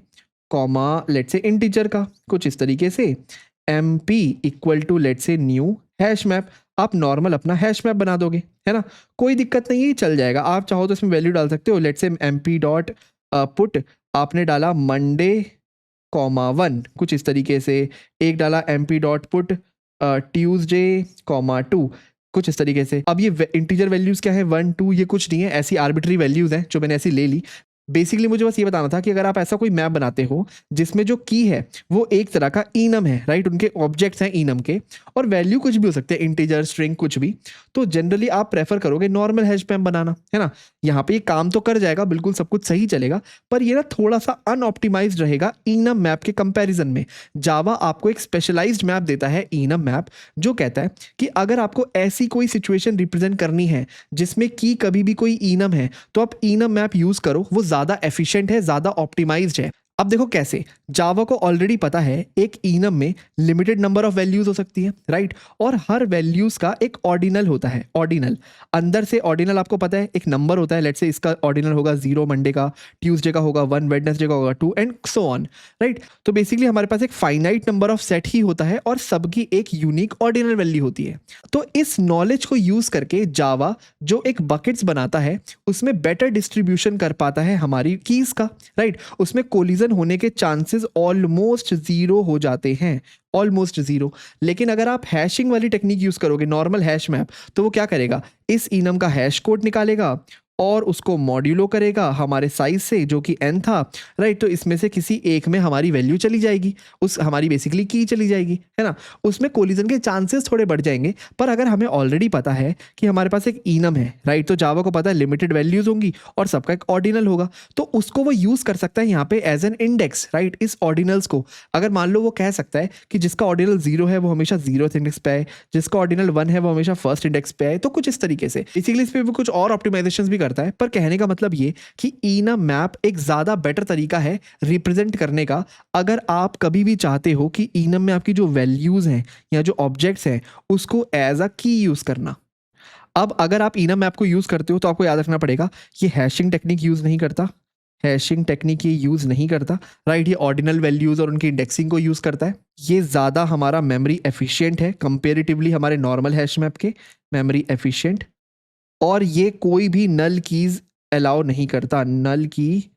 Speaker 1: comma let's say integer का कुछ इस तरीके से, M P equal to let's say new hash map. आप नॉर्मल अपना हैश मैप बना दोगे, है ना, कोई दिक्कत नहीं है, चल जाएगा। आप चाहो तो इसमें वैल्यू डाल सकते हो, लेट से एम पी डॉट पुट, आपने डाला मंडे कॉमा 1 कुछ इस तरीके से, एक डाला M P dot put Tuesday comma 2 कुछ इस तरीके से। अब ये इंटीजर वैल्यूज क्या है, 1 2, ये कुछ नहीं है, ऐसी आर्बिट्री वैल्यूज हैं जो मैंने ऐसी ले ली। बेसिकली मुझे बस ये बताना था कि अगर आप ऐसा कोई मैप बनाते हो जिसमें जो की है वो एक तरह का इनम है, राइट, उनके ऑब्जेक्ट्स हैं इनम के, और वैल्यू कुछ भी हो सकते हैं, इंटीजर, स्ट्रिंग, कुछ भी, तो जनरली आप प्रेफर करोगे नॉर्मल हैश मैप बनाना, है ना। यहाँ पे ये काम तो कर जाएगा, बिल्कुल सब कुछ सही चलेगा, पर ये ना थोड़ा सा अनऑप्टिमाइज्ड रहेगा इनम मैप के कंपैरिजन में। जावा आपको एक स्पेशलाइज्ड मैप देता है, इनम मैप, जो कहता है कि अगर आपको ऐसी कोई सिचुएशन रिप्रेजेंट करनी है जिसमें की कभी भी कोई इनम है, तो आप इनम मैप यूज करो, वो ज्यादा एफिशिएंट है, ज्यादा ऑप्टिमाइज्ड है। अब देखो कैसे, जावा को ऑलरेडी पता है एक इनम में लिमिटेड नंबर ऑफ वैल्यूज हो सकती है, राइट, और हर वैल्यूज का एक ऑर्डिनल होता है। ऑर्डिनल अंदर से ऑर्डिनल आपको पता है एक नंबर होता है, लेट्स से इसका ऑर्डिनल होगा 0 मंडे का, ट्यूसडे का होगा 1, वेडनेसडे का होगा 2 एंड सो ऑन, राइट। तो बेसिकली हमारे पास एक फाइनाइट नंबर ऑफ सेट ही होता है और सबकी एक यूनिक ऑर्डिनल वैल्यू होती है। तो इस नॉलेज को यूज करके जावा जो एक बकेट्स बनाता है उसमें बेटर डिस्ट्रीब्यूशन कर पाता है हमारी कीज का, राइट, उसमें कोलिजन होने के चांसेस ऑलमोस्ट जीरो हो जाते हैं, ऑलमोस्ट जीरो। लेकिन अगर आप हैशिंग वाली टेक्निक यूज करोगे, नॉर्मल हैश मैप, तो वो क्या करेगा, इस इनम का हैश कोड निकालेगा और उसको मॉड्यूलो करेगा हमारे साइज से जो कि n था, राइट, तो इसमें से किसी एक में हमारी वैल्यू चली जाएगी, उस हमारी बेसिकली की चली जाएगी, है ना, उसमें कोलिजन के चांसेस थोड़े बढ़ जाएंगे। पर अगर हमें ऑलरेडी पता है कि हमारे पास एक इनम है, राइट, तो जावा को पता है लिमिटेड वैल्यूज होंगी और सबका एक ऑर्डिनल होगा, तो उसको वो यूज कर सकता है यहाँ पे एज एन इंडेक्स, राइट, इस ऑर्डिनल्स को। अगर मान लो वो कह सकता है कि जिसका ऑर्डिनल 0 है वो हमेशा 0th इंडेक्स पे आए, जिसका ऑर्डिनल 1 है वो हमेशा फर्स्ट इंडेक्स पे आए, तो कुछ इस तरीके से बेसिकली इस पे वो कुछ और ऑप्टिमाइजेशन भी करता है। पर कहने का मतलब ये कि इनम मैप एक ज्यादा बेटर तरीका है रिप्रेजेंट करने का, अगर आप कभी भी चाहते हो कि इनम में आपकी जो वैल्यूज हैं या जो ऑब्जेक्ट्स हैं उसको एज अ की यूज करना। अब अगर आप इनम मैप को यूज करते हो तो आपको याद रखना पड़ेगा ये हैशिंग टेक्निक यूज नहीं करता, हैशिंग टेक्निक ये यूज नहीं करता, राइट, ये ऑर्डिनल वैल्यूज और उनकी इंडेक्सिंग को यूज करता है। ये ज्यादा हमारा मेमोरी एफिशिएंट है कंपेरेटिवली हमारे नॉर्मल हैश मैप के, मेमोरी एफिशिएंट, और ये कोई भी नल कीज अलाउ नहीं करता, null key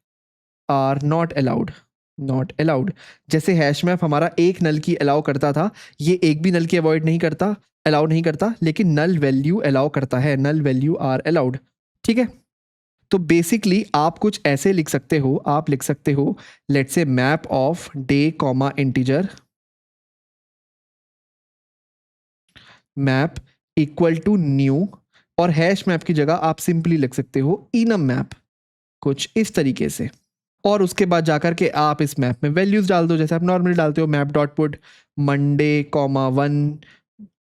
Speaker 1: are not allowed, not allowed. जैसे हैश मैप हमारा एक नल की अलाउ करता था, ये एक भी नल की अवॉइड नहीं करता, अलाउ नहीं करता, लेकिन नल वैल्यू अलाउ करता है, नल वैल्यू आर अलाउड, ठीक है। तो बेसिकली आप कुछ ऐसे लिख सकते हो, आप लिख सकते हो let's say map of day comma integer map equal to new, और हैश मैप की जगह आप सिंपली लिख सकते हो इनम मैप, कुछ इस तरीके से। और उसके बाद जाकर के आप इस मैप में वैल्यूज डाल दो, जैसे आप नॉर्मली डालते हो map dot put Monday comma 1,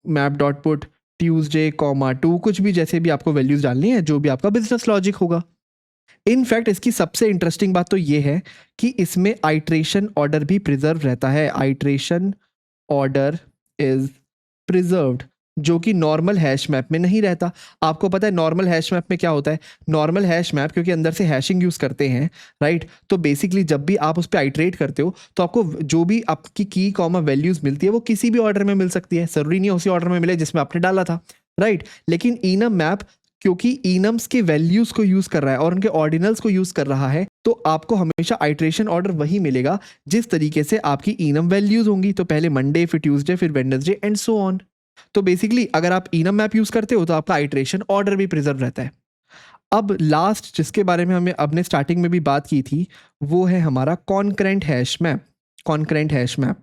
Speaker 1: map dot put Tuesday comma 2, कुछ भी जैसे भी आपको वैल्यूज डालनी है, जो भी आपका बिजनेस लॉजिक होगा। इनफैक्ट इसकी सबसे इंटरेस्टिंग बात तो ये है कि इसमें आइट्रेशन ऑर्डर भी प्रिजर्व रहता है, आइट्रेशन ऑर्डर इज प्रिजर्व्ड, जो कि नॉर्मल हैश मैप में नहीं रहता। आपको पता है नॉर्मल हैश मैप में क्या होता है, नॉर्मल हैश मैप क्योंकि अंदर से हैशिंग यूज करते हैं, राइट, तो बेसिकली जब भी आप उस पर आइट्रेट करते हो तो आपको जो भी आपकी की कॉमा वैल्यूज मिलती है वो किसी भी ऑर्डर में मिल सकती है, जरूरी नहीं है उसी ऑर्डर में मिले जिसमें आपने डाला था, राइट। लेकिन इनम मैप क्योंकि इनम्स के वैल्यूज को यूज कर रहा है और उनके ऑर्डिनल्स को यूज कर रहा है, तो आपको हमेशा आइट्रेशन ऑर्डर वही मिलेगा जिस तरीके से आपकी इनम वैल्यूज होंगी, तो पहले मंडे, फिर ट्यूसडे, फिर वेडनेसडे एंड सो ऑन। तो बेसिकली अगर आप इनम मैप यूज करते हो तो आपका आइट्रेशन ऑर्डर भी प्रिजर्व रहता है। अब लास्ट जिसके बारे में हमें अपने स्टार्टिंग में भी बात की थी वो है हमारा concurrent hash map. Concurrent hash map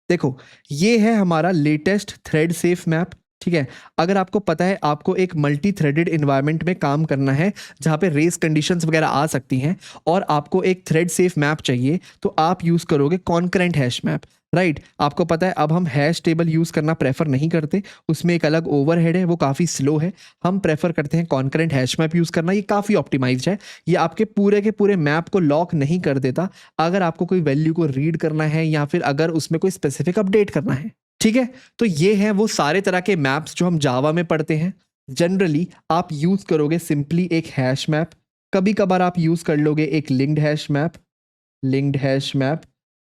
Speaker 1: देखो, ये है हमारा लेटेस्ट थ्रेड सेफ मैप, ठीक है। अगर आपको पता है आपको एक मल्टी थ्रेडेड इन्वायरमेंट में काम करना है जहाँ पे रेस कंडीशंस वगैरह आ सकती हैं और आपको एक थ्रेड सेफ मैप चाहिए, तो आप यूज़ करोगे कॉन्करेंट हैश मैप, राइट। आपको पता है अब हम हैश टेबल यूज़ करना प्रेफर नहीं करते, उसमें एक अलग ओवरहेड है, वो काफ़ी स्लो है। हम प्रेफर करते हैं कॉन्करेंट हैश मैप यूज़ करना, ये काफ़ी ऑप्टिमाइज्ड है। ये आपके पूरे के पूरे मैप को लॉक नहीं कर देता अगर आपको कोई वैल्यू को रीड करना है या फिर अगर उसमें कोई स्पेसिफिक अपडेट करना है, ठीक है। तो ये हैं वो सारे तरह के मैप्स जो हम जावा में पढ़ते हैं। जनरली आप यूज़ करोगे सिंपली एक हैश मैप, कभी कभार आप यूज़ कर लोगे एक linked hash map, linked hash map,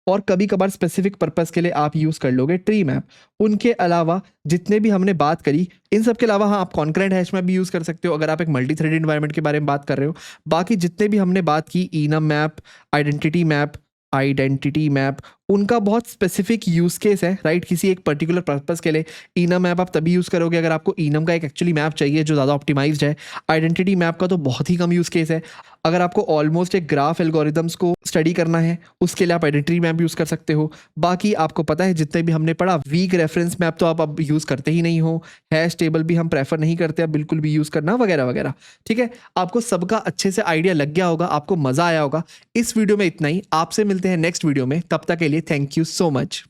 Speaker 1: और कभी कभार स्पेसिफिक पर्पस के लिए आप यूज़ कर लोगे ट्री मैप। उनके अलावा जितने भी हमने बात करी, इन सब के अलावा हाँ आप कॉन्करेंट हैश मैप भी यूज़ कर सकते हो अगर आप एक मल्टी थ्रेडेड इन्वायरमेंट के बारे में बात कर रहे हो। बाकी जितने भी हमने बात की, इनम मैप, आइडेंटिटी मैप, उनका बहुत स्पेसिफिक यूज़ केस है, राइट। किसी एक पर्टिकुलर पर्पस के लिए इनम मैप आप तभी यूज़ करोगे अगर आपको इनम का एक एक्चुअली मैप चाहिए जो ज़्यादा ऑप्टिमाइज्ड है। आइडेंटिटी मैप का तो बहुत ही कम यूज़ केस है। अगर आपको ऑलमोस्ट एक ग्राफ एल्गोरिदम्स को स्टडी करना है उसके लिए आप आइडेंटिटी मैप यूज़ कर सकते हो। बाकी आपको पता है जितने भी हमने पढ़ा, वीक रेफरेंस मैप तो आप अब यूज़ करते ही नहीं हो, हैश टेबल भी हम प्रेफर नहीं करते अब बिल्कुल भी यूज़ करना, वगैरह वगैरह, ठीक है। आपको सबका अच्छे से आइडिया लग गया होगा, आपको मज़ा आया होगा। इस वीडियो में इतना ही, आपसे मिलते हैं नेक्स्ट वीडियो में, तब तक के लिए थैंक यू सो मच।